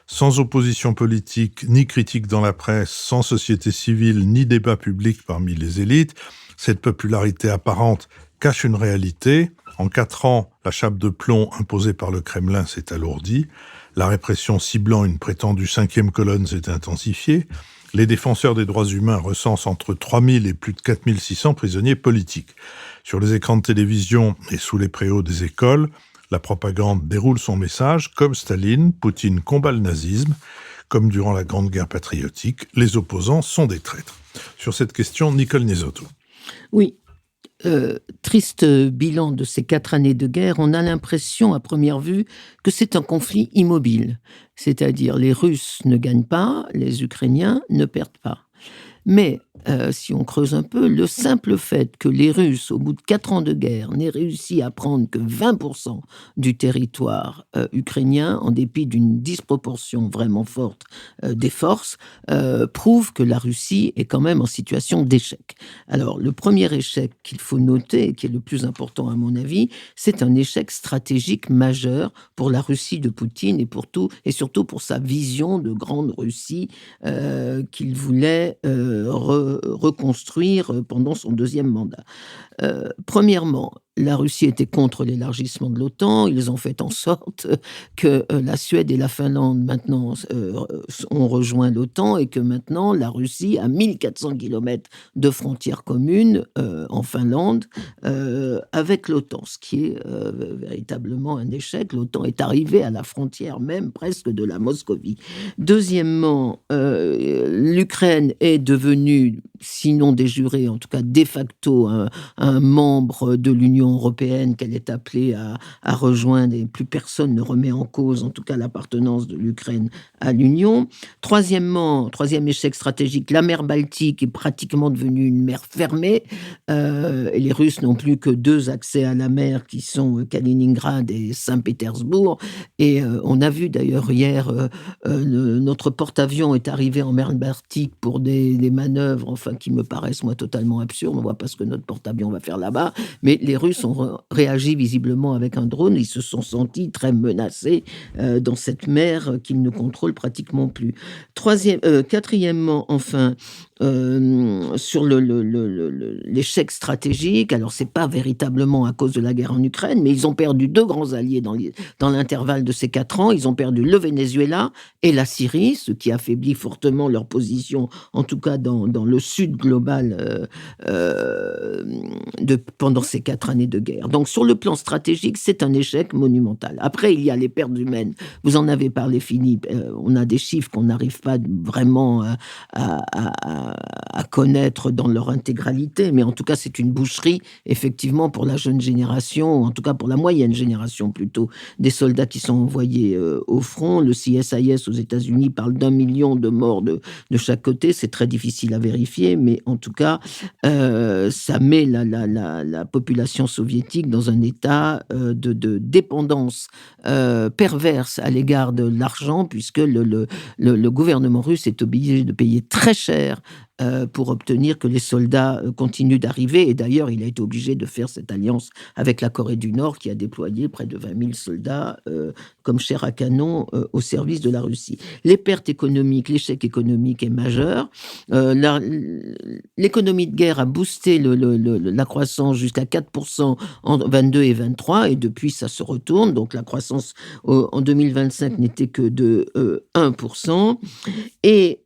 Sans opposition politique, ni critique dans la presse, sans société civile, ni débat public parmi les élites, cette popularité apparente cache une réalité. En 4 ans, la chape de plomb imposée par le Kremlin s'est alourdie. La répression ciblant une prétendue 5e colonne s'est intensifiée. Les défenseurs des droits humains recensent entre 3000 et plus de 4600 prisonniers politiques. Sur les écrans de télévision et sous les préaux des écoles, la propagande déroule son message. Comme Staline, Poutine combat le nazisme. Comme durant la Grande Guerre patriotique, les opposants sont des traîtres. Sur cette question, Nicole Nesotto. Oui. Triste bilan de ces 4 années de guerre, on a l'impression à première vue que c'est un conflit immobile. C'est-à-dire les Russes ne gagnent pas, les Ukrainiens ne perdent pas. Mais si on creuse un peu, le simple fait que les Russes, au bout de 4 ans de guerre, n'aient réussi à prendre que 20% du territoire ukrainien, en dépit d'une disproportion vraiment forte des forces, prouve que la Russie est quand même en situation d'échec. Alors, le premier échec qu'il faut noter, qui est le plus important à mon avis, c'est un échec stratégique majeur pour la Russie de Poutine et surtout pour sa vision de grande Russie qu'il voulait reconstruire pendant son 2e mandat. Premièrement, la Russie était contre l'élargissement de l'OTAN. Ils ont fait en sorte que la Suède et la Finlande maintenant ont rejoint l'OTAN et que maintenant la Russie a 1400 km de frontières communes en Finlande avec l'OTAN, ce qui est véritablement un échec. L'OTAN est arrivée à la frontière même presque de la Moscovie. Deuxièmement, l'Ukraine est devenue, sinon de jure, en tout cas de facto, un membre de l'Union européenne qu'elle est appelée à rejoindre, et plus personne ne remet en cause, en tout cas, l'appartenance de l'Ukraine à l'Union. Troisièmement, 3e échec stratégique, la mer Baltique est pratiquement devenue une mer fermée. Et les Russes n'ont plus que 2 accès à la mer qui sont Kaliningrad et Saint-Pétersbourg. Et on a vu d'ailleurs hier, notre porte-avions est arrivé en mer Baltique pour des manœuvres, enfin, qui me paraissent, moi, totalement absurdes. On voit pas ce que notre porte-avions va faire là-bas. Mais les Russes ont réagi visiblement avec un drone. Ils se sont sentis très menacés dans cette mer qu'ils ne contrôlent pratiquement plus. Quatrièmement, enfin, sur l'échec stratégique, alors c'est pas véritablement à cause de la guerre en Ukraine, mais ils ont perdu 2 grands alliés dans l'intervalle de ces 4 ans. Ils ont perdu le Venezuela et la Syrie, ce qui affaiblit fortement leur position, en tout cas dans le sud global pendant ces 4 années de guerre. Donc sur le plan stratégique, c'est un échec monumental. Après, il y a les pertes humaines. Vous en avez parlé, Philippe. On a des chiffres qu'on n'arrive pas vraiment à à connaître dans leur intégralité, mais en tout cas, c'est une boucherie, effectivement, pour la jeune génération, en tout cas pour la moyenne génération plutôt, des soldats qui sont envoyés au front. Le CSIS aux États-Unis parle d'1 million de morts de chaque côté. C'est très difficile à vérifier, mais en tout cas, ça met la population soviétique dans un état de dépendance perverse à l'égard de l'argent, puisque le gouvernement russe est obligé de payer très cher pour obtenir que les soldats continuent d'arriver. Et d'ailleurs, il a été obligé de faire cette alliance avec la Corée du Nord, qui a déployé près de 20 000 soldats comme chair à canon au service de la Russie. Les pertes économiques, l'échec économique est majeur. L'économie de guerre a boosté la croissance jusqu'à 4% en 22 et 23, et depuis, ça se retourne. Donc, la croissance en 2025 n'était que de 1%. Et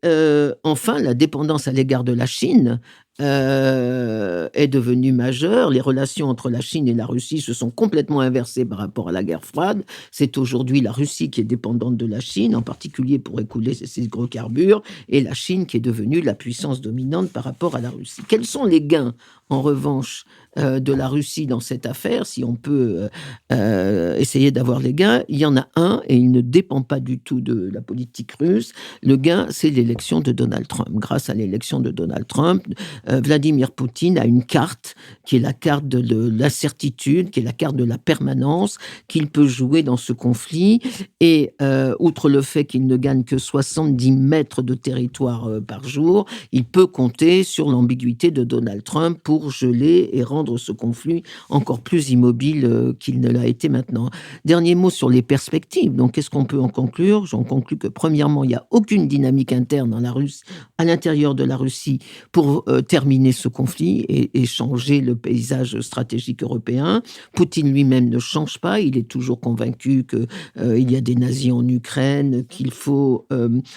enfin, la dépendance à l'égard de la Chine est devenue majeure. Les relations entre la Chine et la Russie se sont complètement inversées par rapport à la guerre froide. C'est aujourd'hui la Russie qui est dépendante de la Chine, en particulier pour écouler ses hydrocarbures, et la Chine qui est devenue la puissance dominante par rapport à la Russie. Quels sont les gains, en revanche, de la Russie dans cette affaire? Si on peut essayer d'avoir les gains, il y en a un, et il ne dépend pas du tout de la politique russe. Le gain, c'est l'élection de Donald Trump. Grâce à l'élection de Donald Trump, Vladimir Poutine a une carte qui est la carte de l'incertitude, qui est la carte de la permanence, qu'il peut jouer dans ce conflit. Et outre le fait qu'il ne gagne que 70 mètres de territoire par jour, il peut compter sur l'ambiguïté de Donald Trump pour geler et rendre ce conflit encore plus immobile qu'il ne l'a été maintenant. Dernier mot sur les perspectives. Donc, qu'est-ce qu'on peut en conclure? J'en conclus que, premièrement, il n'y a aucune dynamique interne dans la Russie, à l'intérieur de la Russie, pour terminer ce conflit et changer le paysage stratégique européen. Poutine lui-même ne change pas. Il est toujours convaincu qu'il y a des nazis en Ukraine, qu'il faut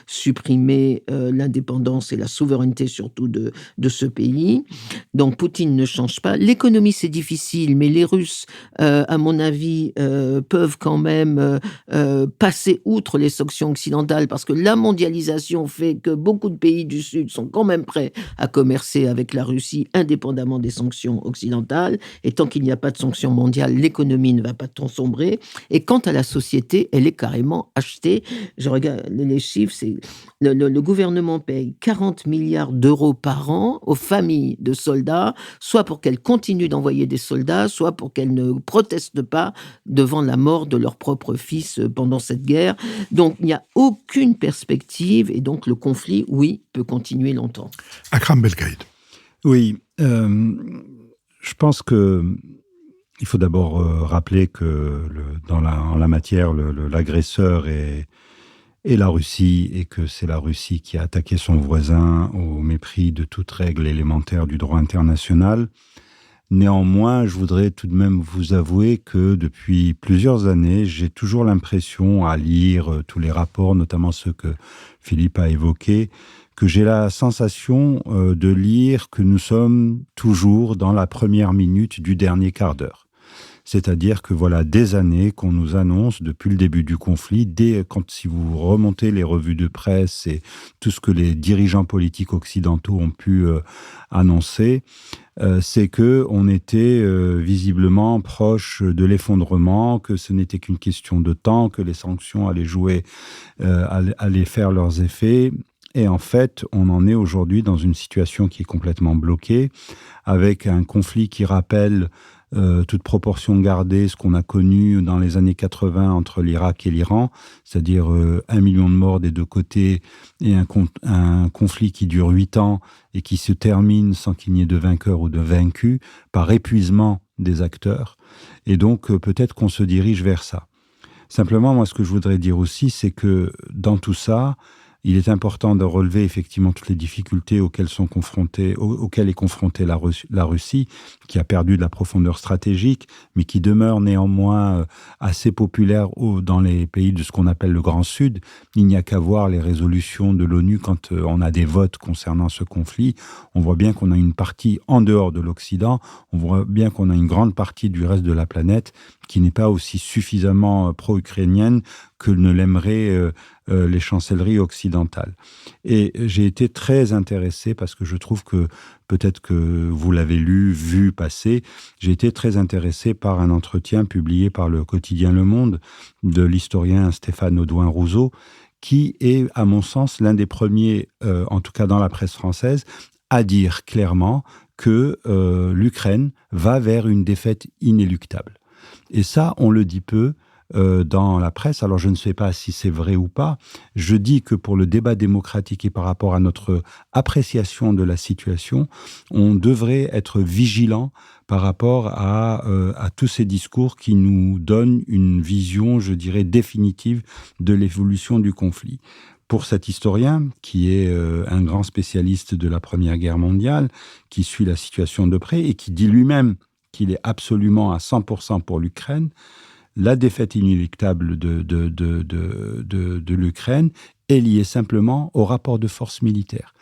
supprimer l'indépendance et la souveraineté surtout de ce pays. Donc, Poutine ne change pas. L'économie, c'est difficile, mais les Russes, à mon avis, peuvent quand même passer outre les sanctions occidentales, parce que la mondialisation fait que beaucoup de pays du Sud sont quand même prêts à commercer avec la Russie, indépendamment des sanctions occidentales. Et tant qu'il n'y a pas de sanctions mondiales, l'économie ne va pas sombrer. Et quant à la société, elle est carrément achetée. Je regarde les chiffres, c'est le gouvernement paye 40 milliards d'euros par an aux familles de soldats, soit pour qu'elles continuent d'envoyer des soldats, soit pour qu'elles ne protestent pas devant la mort de leur propre fils pendant cette guerre. Donc, il n'y a aucune perspective, et donc le conflit, oui, peut continuer longtemps. Akram Belkaïd. Oui, je pense que il faut d'abord rappeler que en la matière, l'agresseur est la Russie, et que c'est la Russie qui a attaqué son voisin au mépris de toute règle élémentaire du droit international. Néanmoins, je voudrais tout de même vous avouer que depuis plusieurs années, j'ai toujours l'impression, à lire tous les rapports, notamment ceux que Philippe a évoqués, que j'ai la sensation de lire que nous sommes toujours dans la première minute du dernier quart d'heure. C'est-à-dire que voilà des années qu'on nous annonce depuis le début du conflit, si vous remontez les revues de presse et tout ce que les dirigeants politiques occidentaux ont pu annoncer, c'est que on était visiblement proche de l'effondrement, que ce n'était qu'une question de temps, que les sanctions allaient faire leurs effets. Et en fait, on en est aujourd'hui dans une situation qui est complètement bloquée, avec un conflit qui rappelle, toute proportion gardée, ce qu'on a connu dans les années 80 entre l'Irak et l'Iran, c'est-à-dire 1 million de morts des deux côtés, et un conflit qui dure 8 ans et qui se termine sans qu'il n'y ait de vainqueur ou de vaincu, par épuisement des acteurs. Et donc, peut-être qu'on se dirige vers ça. Simplement, moi, ce que je voudrais dire aussi, c'est que dans tout ça, il est important de relever effectivement toutes les difficultés auxquelles est confrontée la Russie, qui a perdu de la profondeur stratégique, mais qui demeure néanmoins assez populaire dans les pays de ce qu'on appelle le Grand Sud. Il n'y a qu'à voir les résolutions de l'ONU quand on a des votes concernant ce conflit. On voit bien qu'on a une partie en dehors de l'Occident, on voit bien qu'on a une grande partie du reste de la planète qui n'est pas aussi suffisamment pro-ukrainienne que ne l'aimeraient les chancelleries occidentales. Et j'ai été très intéressé, parce que je trouve que, peut-être que vous l'avez vu passer, j'ai été très intéressé par un entretien publié par le quotidien Le Monde de l'historien Stéphane Audouin-Rousseau, qui est, à mon sens, l'un des premiers, en tout cas dans la presse française, à dire clairement que l'Ukraine va vers une défaite inéluctable. Et ça, on le dit peu dans la presse. Alors, je ne sais pas si c'est vrai ou pas. Je dis que pour le débat démocratique et par rapport à notre appréciation de la situation, on devrait être vigilant par rapport à tous ces discours qui nous donnent une vision, je dirais, définitive de l'évolution du conflit. Pour cet historien, qui est un grand spécialiste de la Première Guerre mondiale, qui suit la situation de près et qui dit lui-même qu'il est absolument à 100% pour l'Ukraine, la défaite inéluctable de l'Ukraine est liée simplement au rapport de force militaire.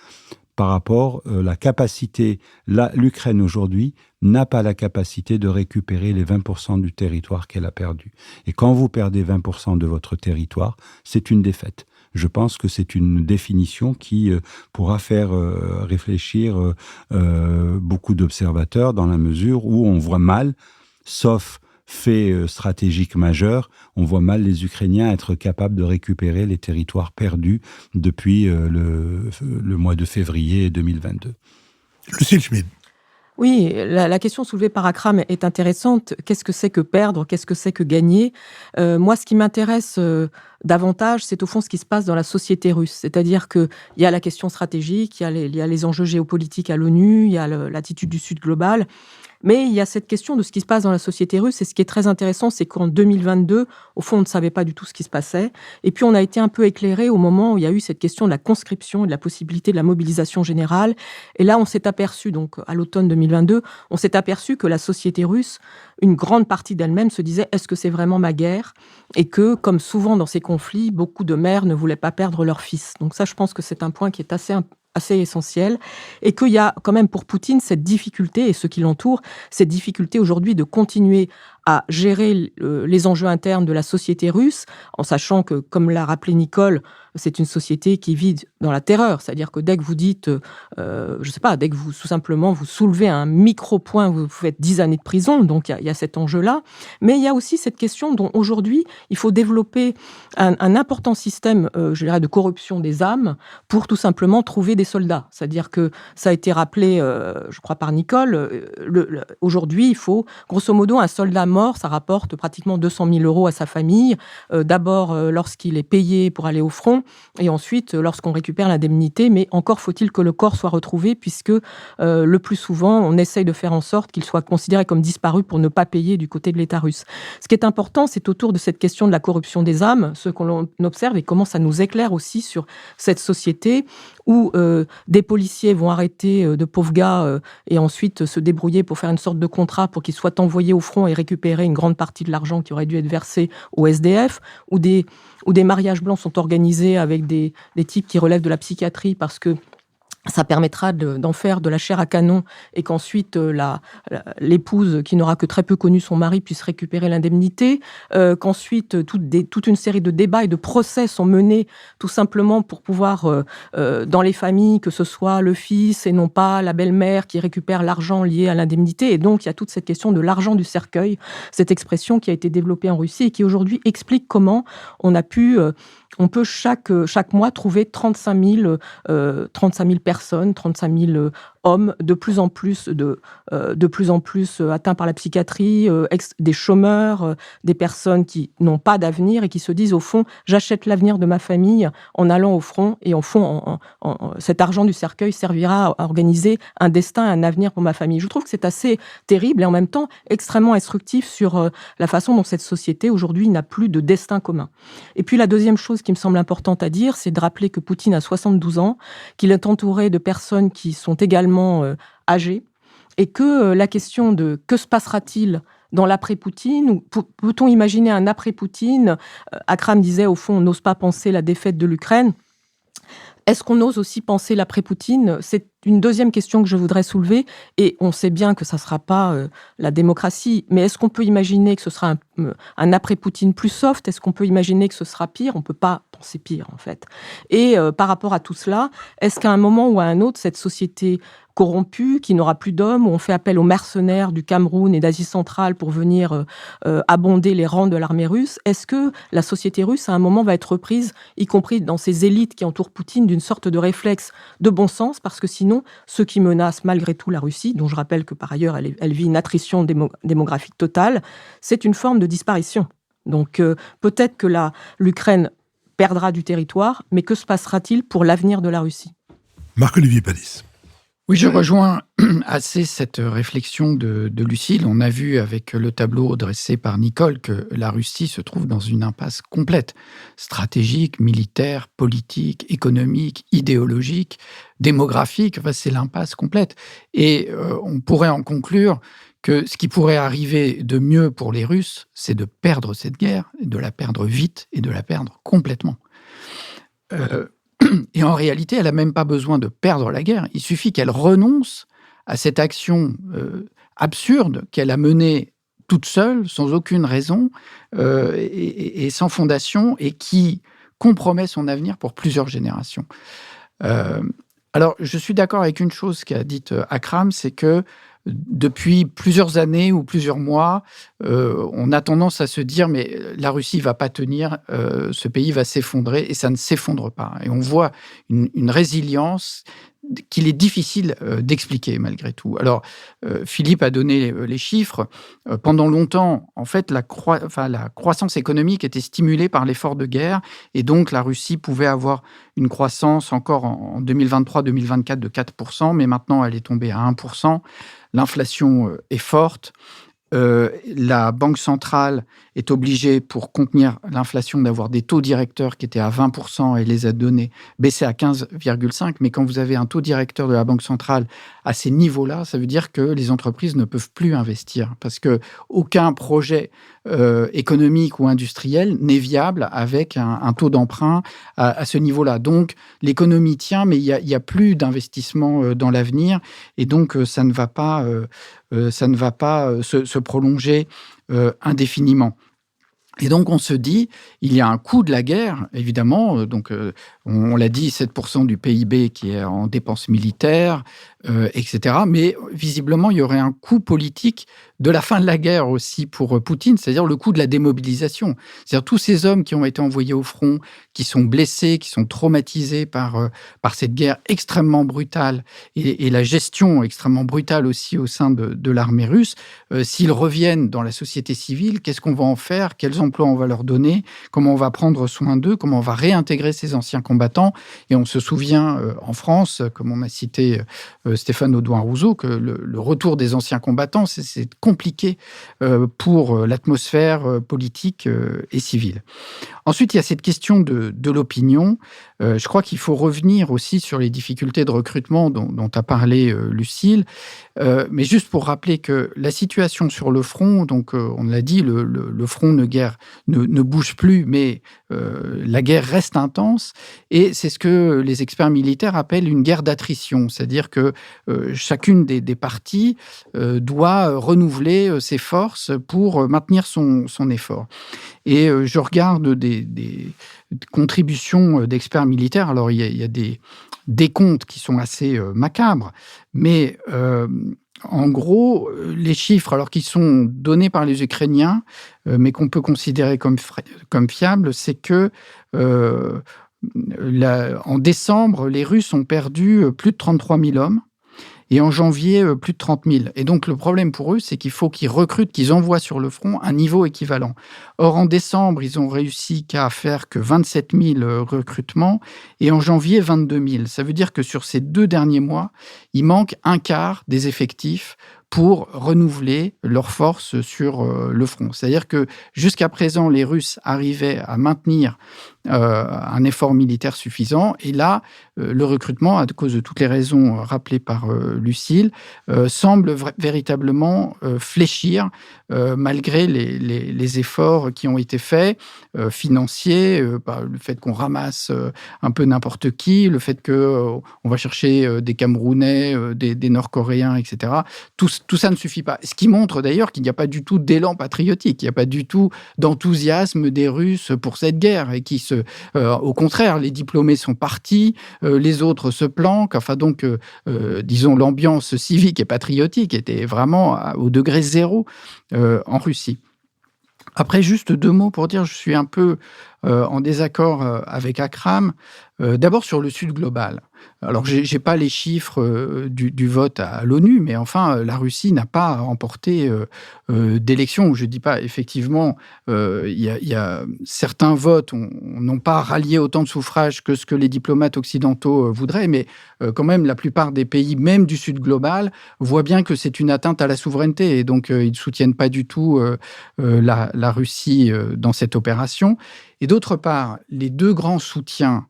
Par rapport à la capacité, l'Ukraine aujourd'hui n'a pas la capacité de récupérer les 20% du territoire qu'elle a perdu. Et quand vous perdez 20% de votre territoire, c'est une défaite. Je pense que c'est une définition qui pourra faire réfléchir beaucoup d'observateurs, dans la mesure où on voit mal, sauf fait stratégique majeur, on voit mal les Ukrainiens être capables de récupérer les territoires perdus depuis le mois de février 2022. Lucille Schmid. Oui, la question soulevée par Akram est intéressante. Qu'est-ce que c'est que perdre? Qu'est-ce que c'est que gagner? Moi, ce qui m'intéresse davantage, c'est au fond ce qui se passe dans la société russe. C'est-à-dire qu'il y a la question stratégique, il y a les enjeux géopolitiques à l'ONU, il y a l'attitude du Sud global. Mais il y a cette question de ce qui se passe dans la société russe. Et ce qui est très intéressant, c'est qu'en 2022, au fond, on ne savait pas du tout ce qui se passait. Et puis, on a été un peu éclairé au moment où il y a eu cette question de la conscription et de la possibilité de la mobilisation générale. Et là, on s'est aperçu, donc à l'automne 2022, on s'est aperçu que la société russe, une grande partie d'elle-même se disait « est-ce que c'est vraiment ma guerre ?» Et que, comme souvent dans ces conflits, beaucoup de mères ne voulaient pas perdre leur fils. Donc ça, je pense que c'est un point qui est assez essentiel, et qu'il y a quand même pour Poutine cette difficulté, et ceux qui l'entourent, cette difficulté aujourd'hui de continuer à gérer les enjeux internes de la société russe, en sachant que, comme l'a rappelé Nicole, c'est une société qui vit dans la terreur. C'est-à-dire que dès que vous dites, je sais pas, dès que vous, tout simplement, vous soulevez un micro-point, vous faites 10 années de prison, donc il y a cet enjeu-là. Mais il y a aussi cette question dont aujourd'hui, il faut développer un important système, je dirais, de corruption des âmes pour tout simplement trouver des soldats. C'est-à-dire que ça a été rappelé, je crois, par Nicole, aujourd'hui, il faut, grosso modo, un soldat mort, ça rapporte pratiquement 200 000 € à sa famille, d'abord lorsqu'il est payé pour aller au front, et ensuite lorsqu'on récupère l'indemnité, mais encore faut-il que le corps soit retrouvé, puisque le plus souvent, on essaye de faire en sorte qu'il soit considéré comme disparu pour ne pas payer du côté de l'État russe. Ce qui est important, c'est autour de cette question de la corruption des âmes, ce qu'on observe et comment ça nous éclaire aussi sur cette société où des policiers vont arrêter de pauvres gars et ensuite se débrouiller pour faire une sorte de contrat pour qu'ils soient envoyés au front et récupérer une grande partie de l'argent qui aurait dû être versé au SDF, où des mariages blancs sont organisés avec des types qui relèvent de la psychiatrie parce que ça permettra d'en faire de la chair à canon et qu'ensuite l'épouse, qui n'aura que très peu connu son mari, puisse récupérer l'indemnité, qu'ensuite toute une série de débats et de procès sont menés tout simplement pour pouvoir, dans les familles, que ce soit le fils et non pas la belle-mère qui récupère l'argent lié à l'indemnité. Et donc, il y a toute cette question de l'argent du cercueil, cette expression qui a été développée en Russie et qui aujourd'hui explique comment on peut chaque mois trouver 35 000 personnes, 35 000 hommes, de plus en plus atteints par la psychiatrie, des chômeurs, des personnes qui n'ont pas d'avenir et qui se disent au fond, j'achète l'avenir de ma famille en allant au front, et au fond, cet argent du cercueil servira à organiser un destin, un avenir pour ma famille. Je trouve que c'est assez terrible et en même temps extrêmement instructif sur la façon dont cette société aujourd'hui n'a plus de destin commun. Et puis la deuxième chose qui me semble importante à dire, c'est de rappeler que Poutine a 72 ans, qu'il est entouré de personnes qui sont également âgées, et que la question de que se passera-t-il dans l'après-Poutine, ou peut-on imaginer un après-Poutine? Akram disait, au fond, on n'ose pas penser la défaite de l'Ukraine. Est-ce qu'on ose aussi penser l'après-Poutine? C'est une deuxième question que je voudrais soulever, et on sait bien que ça ne sera pas la démocratie, mais est-ce qu'on peut imaginer que ce sera un après-Poutine plus soft? Est-ce qu'on peut imaginer que ce sera pire? On ne peut pas penser pire, en fait. Et par rapport à tout cela, est-ce qu'à un moment ou à un autre, cette société corrompue, qui n'aura plus d'hommes, où on fait appel aux mercenaires du Cameroun et d'Asie centrale pour venir abonder les rangs de l'armée russe, est-ce que la société russe, à un moment, va être reprise, y compris dans ces élites qui entourent Poutine, d'une sorte de réflexe de bon sens? Parce que sinon, ceux qui menacent malgré tout la Russie, dont je rappelle que par ailleurs, elle vit une attrition démographique totale, c'est une forme de disparition. Donc peut-être que l'Ukraine perdra du territoire, mais que se passera-t-il pour l'avenir de la Russie? Marc-Olivier Panis. Oui, je rejoins assez cette réflexion de Lucile. On a vu avec le tableau dressé par Nicole que la Russie se trouve dans une impasse complète, stratégique, militaire, politique, économique, idéologique, démographique. Enfin, c'est l'impasse complète. Et on pourrait en conclure que ce qui pourrait arriver de mieux pour les Russes, c'est de perdre cette guerre, de la perdre vite et de la perdre complètement. Et en réalité, elle n'a même pas besoin de perdre la guerre. Il suffit qu'elle renonce à cette action absurde qu'elle a menée toute seule, sans aucune raison et sans fondation, et qui compromet son avenir pour plusieurs générations. Alors, je suis d'accord avec une chose qu'a dite Akram, c'est que depuis plusieurs années ou plusieurs mois, on a tendance à se dire mais la Russie va pas tenir, ce pays va s'effondrer, et ça ne s'effondre pas. Et on voit une résilience qu'il est difficile d'expliquer malgré tout. Alors, Philippe a donné les chiffres. Pendant longtemps, en fait, la croissance économique était stimulée par l'effort de guerre, et donc la Russie pouvait avoir une croissance encore en 2023-2024 de 4%, mais maintenant elle est tombée à 1%. L'inflation est forte. La Banque centrale est obligée, pour contenir l'inflation, d'avoir des taux directeurs qui étaient à 20% et les a baissés à 15,5%. Mais quand vous avez un taux directeur de la Banque centrale à ces niveaux-là, ça veut dire que les entreprises ne peuvent plus investir, parce qu'aucun projet économique ou industriel n'est viable avec un taux d'emprunt à ce niveau-là. Donc, l'économie tient, mais il y a plus d'investissement dans l'avenir, et donc ça ne va pas se prolonger indéfiniment. Et donc, on se dit, il y a un coût de la guerre, évidemment. Donc, on l'a dit, 7% du PIB qui est en dépenses militaires, etc. Mais visiblement, il y aurait un coût politique de la fin de la guerre aussi pour Poutine, c'est-à-dire le coût de la démobilisation. C'est-à-dire tous ces hommes qui ont été envoyés au front, qui sont blessés, qui sont traumatisés par cette guerre extrêmement brutale et la gestion extrêmement brutale aussi au sein de l'armée russe. S'ils reviennent dans la société civile, qu'est-ce qu'on va en faire? Quels emplois on va leur donner? Comment on va prendre soin d'eux? Comment on va réintégrer ces anciens combattants? Et on se souvient en France, comme on a cité Stéphane Audouin-Rousseau, que le retour des anciens combattants, c'est compliqué pour l'atmosphère politique et civile. Ensuite, il y a cette question de l'opinion. Je crois qu'il faut revenir aussi sur les difficultés de recrutement dont a parlé Lucile. Mais juste pour rappeler que la situation sur le front, donc on l'a dit, le front de guerre ne bouge plus, mais la guerre reste intense, et c'est ce que les experts militaires appellent une guerre d'attrition, c'est-à-dire que chacune des parties doit renouveler ses forces pour maintenir son effort. Et je regarde des contributions d'experts militaires. Alors, il y a des décomptes qui sont assez macabres, mais en gros, les chiffres, alors qui sont donnés par les Ukrainiens, mais qu'on peut considérer comme fiables, c'est que en décembre, les Russes ont perdu plus de 33 000 hommes, et en janvier, plus de 30 000. Et donc, le problème pour eux, c'est qu'il faut qu'ils recrutent, qu'ils envoient sur le front un niveau équivalent. Or, en décembre, ils ont réussi qu'à faire que 27 000 recrutements, et en janvier, 22 000. Ça veut dire que sur ces 2 derniers mois, il manque un quart des effectifs pour renouveler leurs forces sur le front. C'est-à-dire que jusqu'à présent, les Russes arrivaient à maintenir un effort militaire suffisant. Et là, le recrutement, à cause de toutes les raisons rappelées par Lucile, semble véritablement fléchir malgré les efforts qui ont été faits, financiers, le fait qu'on ramasse un peu n'importe qui, le fait qu'on va chercher des Camerounais, des Nord-Coréens, etc. Tout ça ne suffit pas. Ce qui montre d'ailleurs qu'il n'y a pas du tout d'élan patriotique, il n'y a pas du tout d'enthousiasme des Russes pour cette guerre et qui au contraire, les diplômés sont partis, les autres se planquent. Enfin donc, disons, l'ambiance civique et patriotique était vraiment au degré zéro en Russie. Après, juste 2 mots pour dire, je suis un peu en désaccord avec Akram. D'abord sur le Sud global. Alors, j'ai pas les chiffres du vote à l'ONU, mais enfin, la Russie n'a pas remporté d'élection. Je dis pas, effectivement, il y a certains votes n'ont pas rallié autant de suffrages que ce que les diplomates occidentaux voudraient, mais quand même, la plupart des pays, même du Sud global, voient bien que c'est une atteinte à la souveraineté, et donc ils ne soutiennent pas du tout la Russie dans cette opération. Et d'autre part, les 2 grands soutiens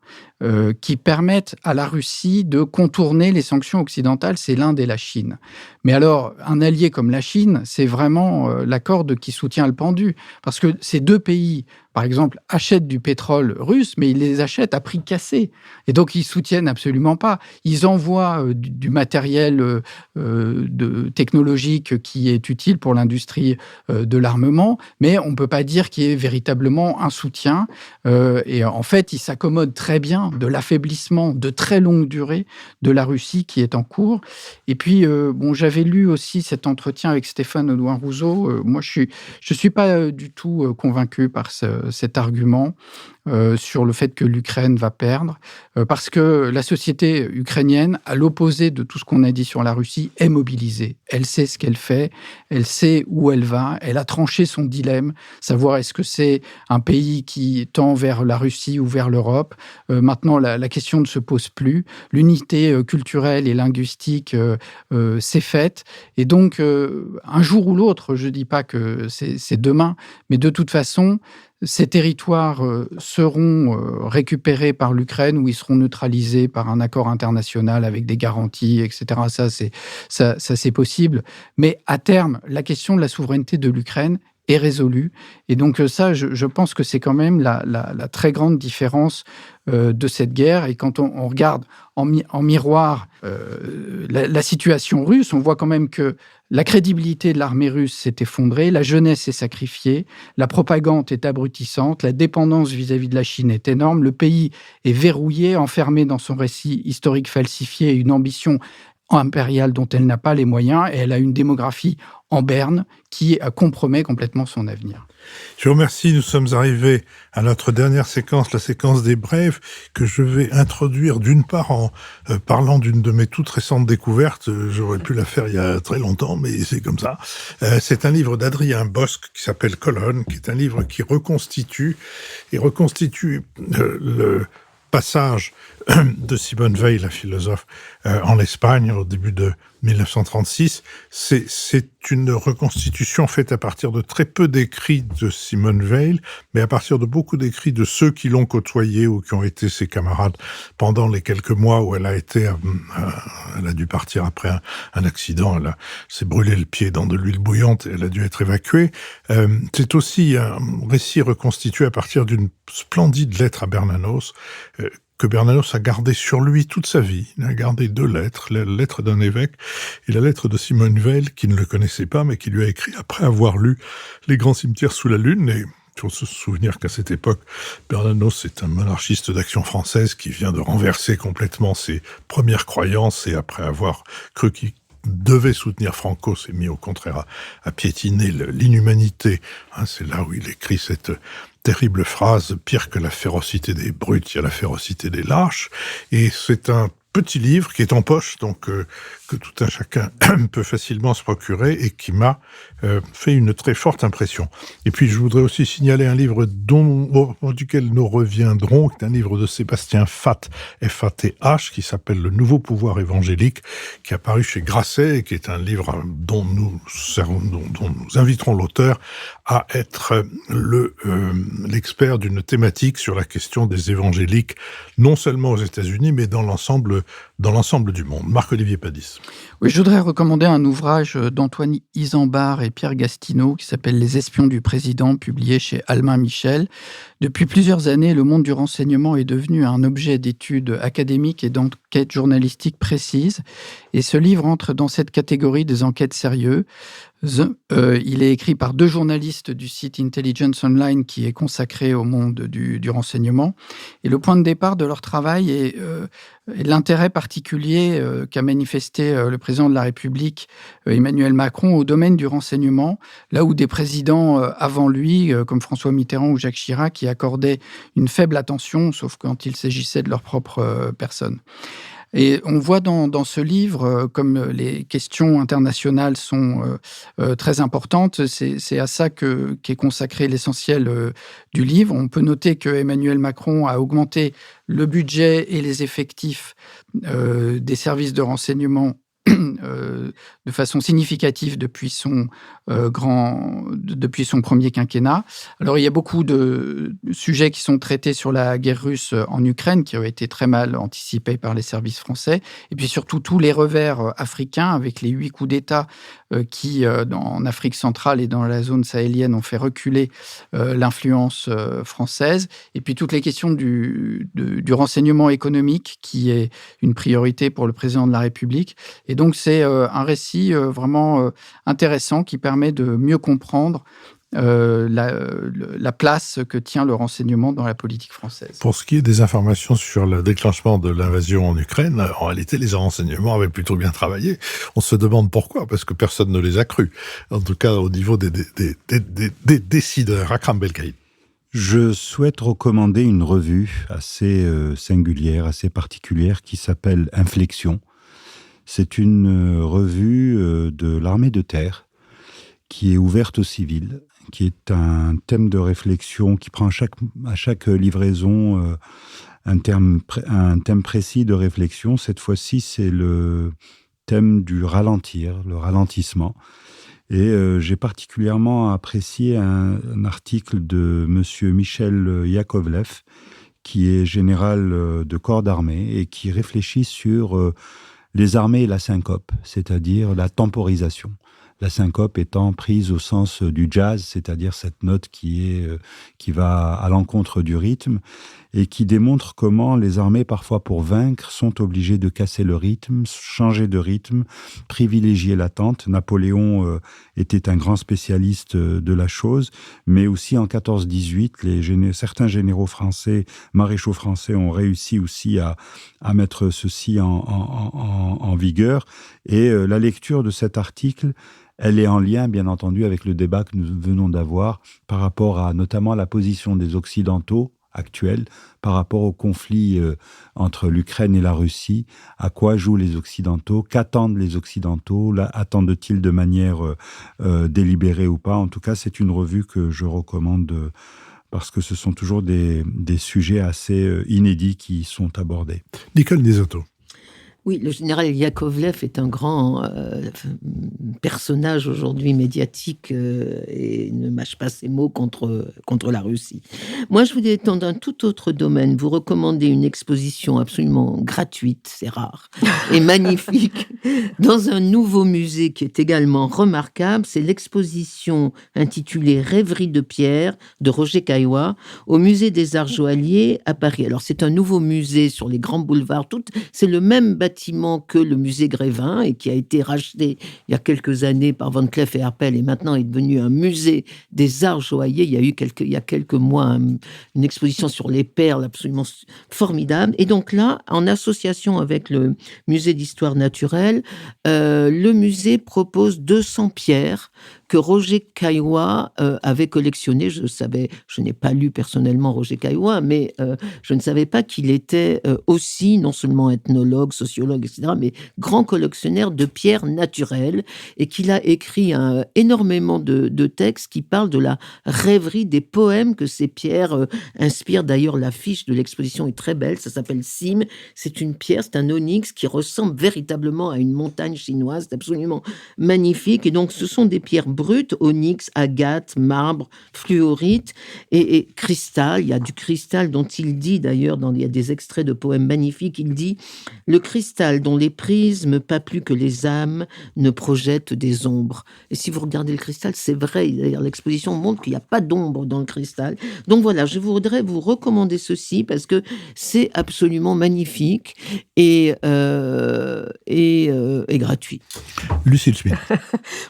qui permettent à la Russie de contourner les sanctions occidentales, c'est l'Inde et la Chine. Mais alors, un allié comme la Chine, c'est vraiment la corde qui soutient le pendu. Parce que ces 2 pays, par exemple, achètent du pétrole russe, mais ils les achètent à prix cassé. Et donc, ils soutiennent absolument pas. Ils envoient du matériel technologique qui est utile pour l'industrie de l'armement, mais on ne peut pas dire qu'il y ait véritablement un soutien. Et en fait, ils s'accommodent très bien de l'affaiblissement de très longue durée de la Russie qui est en cours. Et puis, j'avais lu aussi cet entretien avec Stéphane Audouin-Rousseau. Moi, je suis pas du tout convaincu par cet argument sur le fait que l'Ukraine va perdre, parce que la société ukrainienne, à l'opposé de tout ce qu'on a dit sur la Russie, est mobilisée. Elle sait ce qu'elle fait, elle sait où elle va, elle a tranché son dilemme, savoir est-ce que c'est un pays qui tend vers la Russie ou vers l'Europe. Maintenant, la question ne se pose plus. L'unité culturelle et linguistique s'est faite. Et donc, un jour ou l'autre, je ne dis pas que c'est demain, mais de toute façon, ces territoires seront récupérés par l'Ukraine ou ils seront neutralisés par un accord international avec des garanties, etc. Ça, c'est possible. Mais à terme, la question de la souveraineté de l'Ukraine est résolue. Et donc ça, je pense que c'est quand même la très grande différence de cette guerre. Et quand on regarde en miroir la situation russe, on voit quand même que la crédibilité de l'armée russe s'est effondrée, la jeunesse est sacrifiée, la propagande est abrutissante, la dépendance vis-à-vis de la Chine est énorme, le pays est verrouillé, enfermé dans son récit historique falsifié et une ambition impériale dont elle n'a pas les moyens, et elle a une démographie en berne qui compromet complètement son avenir. Je vous remercie. Nous sommes arrivés à notre dernière séquence, la séquence des brèves, que je vais introduire d'une part en parlant d'une de mes toutes récentes découvertes. J'aurais pu la faire il y a très longtemps, mais c'est comme ça. C'est un livre d'Adrien Bosc qui s'appelle Colonne, qui est un livre qui reconstitue le passage de Simone Weil, la philosophe, en Espagne au début de 1936. C'est une reconstitution faite à partir de très peu d'écrits de Simone Weil, mais à partir de beaucoup d'écrits de ceux qui l'ont côtoyée ou qui ont été ses camarades pendant les quelques mois où elle a été, elle a dû partir après un accident, elle s'est brûlé le pied dans de l'huile bouillante et elle a dû être évacuée. C'est aussi un récit reconstitué à partir d'une splendide lettre à Bernanos, que Bernanos a gardé sur lui toute sa vie. Il a gardé 2 lettres, la lettre d'un évêque et la lettre de Simone Weil, qui ne le connaissait pas, mais qui lui a écrit après avoir lu Les grands cimetières sous la lune. Et il faut se souvenir qu'à cette époque, Bernanos est un monarchiste d'Action française qui vient de renverser complètement ses premières croyances et après avoir cru qu'il devait soutenir Franco, s'est mis au contraire à piétiner l'inhumanité. C'est là où il écrit cette terrible phrase, pire que la férocité des brutes, il y a la férocité des lâches. Et c'est un petit livre qui est en poche, donc que tout un chacun peut facilement se procurer et qui m'a fait une très forte impression. Et puis je voudrais aussi signaler un livre duquel nous reviendrons, qui est un livre de Sébastien Fath, F-A-T-H, qui s'appelle Le Nouveau Pouvoir évangélique, qui est apparu chez Grasset et qui est un livre dont nous inviterons l'auteur à être l'expert d'une thématique sur la question des évangéliques, non seulement aux États-Unis, mais dans l'ensemble du monde. Marc-Olivier Padis. Oui, je voudrais recommander un ouvrage d'Antoine Isambard et Pierre Gastineau qui s'appelle « Les espions du président », publié chez Albin Michel. Depuis plusieurs années, le monde du renseignement est devenu un objet d'études académiques et d'enquêtes journalistiques précises. Et ce livre entre dans cette catégorie des enquêtes sérieuses. Il est écrit par 2 journalistes du site Intelligence Online qui est consacré au monde du renseignement. Et le point de départ de leur travail est l'intérêt particulier qu'a manifesté le président de la République, Emmanuel Macron, au domaine du renseignement, là où des présidents avant lui, comme François Mitterrand ou Jacques Chirac, y accordaient une faible attention, sauf quand il s'agissait de leur propre personne. Et on voit dans ce livre, comme les questions internationales sont très importantes, c'est à ça qu'est consacré l'essentiel du livre. On peut noter que Emmanuel Macron a augmenté le budget et les effectifs des services de renseignement de façon significative depuis son premier quinquennat. Alors, il y a beaucoup de sujets qui sont traités sur la guerre russe en Ukraine, qui ont été très mal anticipés par les services français. Et puis surtout, tous les revers africains, avec les 8 coups d'État qui, en Afrique centrale et dans la zone sahélienne, ont fait reculer l'influence française. Et puis toutes les questions du renseignement économique, qui est une priorité pour le président de la République. Et donc, c'est un récit vraiment intéressant qui permet de mieux comprendre la place que tient le renseignement dans la politique française. Pour ce qui est des informations sur le déclenchement de l'invasion en Ukraine, en réalité, les renseignements avaient plutôt bien travaillé. On se demande pourquoi, parce que personne ne les a crus. En tout cas, au niveau des décideurs. Akram Belkaïd. Je souhaite recommander une revue assez singulière, assez particulière, qui s'appelle Inflexion. C'est une revue de l'armée de terre qui est ouverte aux civils, qui est un thème de réflexion qui prend à chaque livraison un thème précis de réflexion. Cette fois-ci, c'est le thème du ralentir, le ralentissement. Et j'ai particulièrement apprécié un article de monsieur Michel Yakovlev, qui est général de corps d'armée et qui réfléchit sur les armées et la syncope, c'est-à-dire la temporisation. La syncope étant prise au sens du jazz, c'est-à-dire cette note qui va à l'encontre du rythme et qui démontre comment les armées, parfois pour vaincre, sont obligées de casser le rythme, changer de rythme, privilégier l'attente. Napoléon était un grand spécialiste de la chose, mais aussi en 14-18, certains généraux français, maréchaux français, ont réussi aussi à mettre ceci en vigueur. Et la lecture de cet article, elle est en lien, bien entendu, avec le débat que nous venons d'avoir par rapport à notamment la position des Occidentaux actuels par rapport au conflit entre l'Ukraine et la Russie. À quoi jouent les Occidentaux? Qu'attendent les Occidentaux? Attendent-ils de manière délibérée ou pas? En tout cas, c'est une revue que je recommande parce que ce sont toujours des sujets assez inédits qui sont abordés. Nicole Desautos. Oui, le général Yakovlev est un grand personnage aujourd'hui médiatique et ne mâche pas ses mots contre la Russie. Moi, je voulais étendre un tout autre domaine. Vous recommandez une exposition absolument gratuite, c'est rare, et magnifique, dans un nouveau musée qui est également remarquable. C'est l'exposition intitulée « Rêverie de pierre » de Roger Caillois au musée des Arts Joailliers à Paris. Alors, c'est un nouveau musée sur les grands boulevards. C'est le même bâtiment que le musée Grévin et qui a été racheté il y a quelques années par Van Cleef et Arpels et maintenant est devenu un musée des arts joailliers. Il y a eu il y a quelques mois une exposition sur les perles absolument formidable. Et donc là, en association avec le musée d'histoire naturelle, le musée propose 200 pierres que Roger Caillois avait collectionné. Je n'ai pas lu personnellement Roger Caillois, mais je ne savais pas qu'il était aussi non seulement ethnologue, sociologue, etc., mais grand collectionneur de pierres naturelles, et qu'il a écrit énormément de textes qui parlent de la rêverie des poèmes que ces pierres inspirent. D'ailleurs, l'affiche de l'exposition est très belle, ça s'appelle Sim, c'est une pierre, c'est un onyx qui ressemble véritablement à une montagne chinoise, c'est absolument magnifique, et donc ce sont des pierres brutes, onyx, agate, marbre, fluorite et cristal. Il y a du cristal dont il dit d'ailleurs, il y a des extraits de poèmes magnifiques, il dit « Le cristal dont les prismes, pas plus que les âmes, ne projettent des ombres ». Et si vous regardez le cristal, c'est vrai, d'ailleurs l'exposition montre qu'il n'y a pas d'ombre dans le cristal. Donc voilà, je voudrais vous recommander ceci parce que c'est absolument magnifique et gratuit. Lucille Schmitt.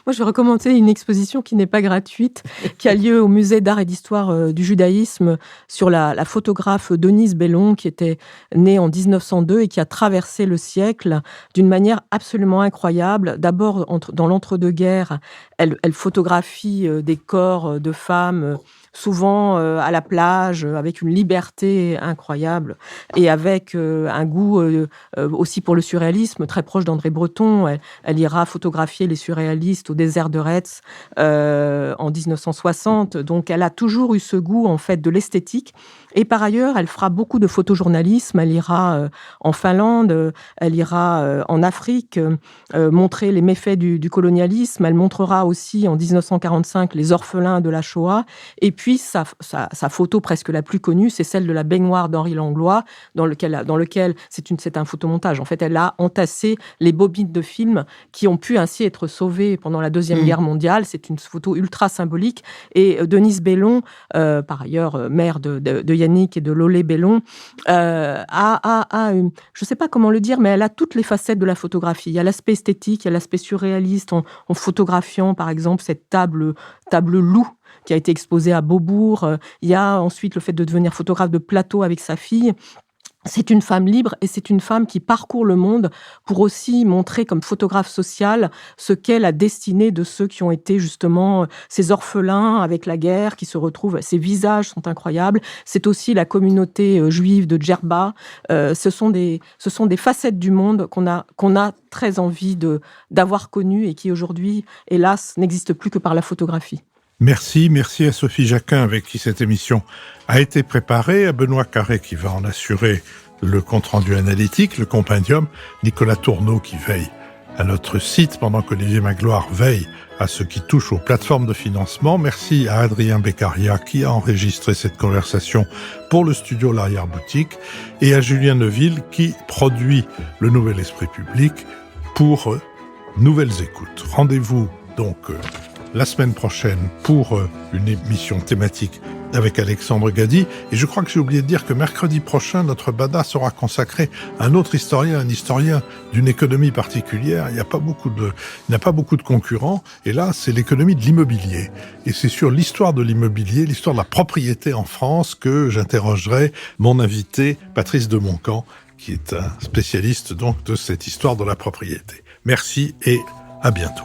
Moi, je vais recommander une exposition qui n'est pas gratuite, qui a lieu au Musée d'art et d'histoire du judaïsme sur la photographe Denise Bellon, qui était née en 1902 et qui a traversé le siècle d'une manière absolument incroyable. D'abord, dans l'entre-deux-guerres, elle photographie des corps de femmes souvent à la plage, avec une liberté incroyable et avec un goût aussi pour le surréalisme, très proche d'André Breton. Elle ira photographier les surréalistes au désert de Retz en 1960. Donc, elle a toujours eu ce goût, en fait, de l'esthétique. Et par ailleurs, elle fera beaucoup de photojournalisme. Elle ira en Finlande, elle ira en Afrique montrer les méfaits du colonialisme. Elle montrera aussi en 1945 les orphelins de la Shoah. Et puis, sa photo presque la plus connue, c'est celle de la baignoire d'Henri Langlois, dans lequel c'est un photomontage. En fait, elle a entassé les bobines de films qui ont pu ainsi être sauvées pendant la Deuxième Guerre mondiale. C'est une photo ultra symbolique. Et Denise Bellon, par ailleurs mère de Yannick et de Lolé Bellon, je ne sais pas comment le dire, mais elle a toutes les facettes de la photographie. Il y a l'aspect esthétique, il y a l'aspect surréaliste, en photographiant, par exemple, cette table loup qui a été exposée à Beaubourg. Il y a ensuite le fait de devenir photographe de plateau avec sa fille. C'est une femme libre et c'est une femme qui parcourt le monde pour aussi montrer comme photographe sociale ce qu'est la destinée de ceux qui ont été justement ces orphelins avec la guerre, qui se retrouvent. Ces visages sont incroyables. C'est aussi la communauté juive de Djerba. Ce sont des facettes du monde qu'on a très envie d'avoir connues et qui aujourd'hui, hélas, n'existent plus que par la photographie. Merci à Sophie Jacquin avec qui cette émission a été préparée, à Benoît Carré qui va en assurer le compte-rendu analytique, le compendium, Nicolas Tourneau qui veille à notre site pendant qu'Olivier Magloire veille à ce qui touche aux plateformes de financement. Merci à Adrien Beccaria qui a enregistré cette conversation pour le studio L'Arrière-Boutique et à Julien Neuville qui produit le Nouvel Esprit Public pour Nouvelles Écoutes. Rendez-vous donc la semaine prochaine pour une émission thématique avec Alexandre Gady. Et je crois que j'ai oublié de dire que mercredi prochain, notre Bada sera consacré à un autre historien, un historien d'une économie particulière. Il n'y a pas beaucoup de concurrents. Et là, c'est l'économie de l'immobilier. Et c'est sur l'histoire de l'immobilier, l'histoire de la propriété en France que j'interrogerai mon invité, Patrice de Montcamp, qui est un spécialiste donc de cette histoire de la propriété. Merci et à bientôt.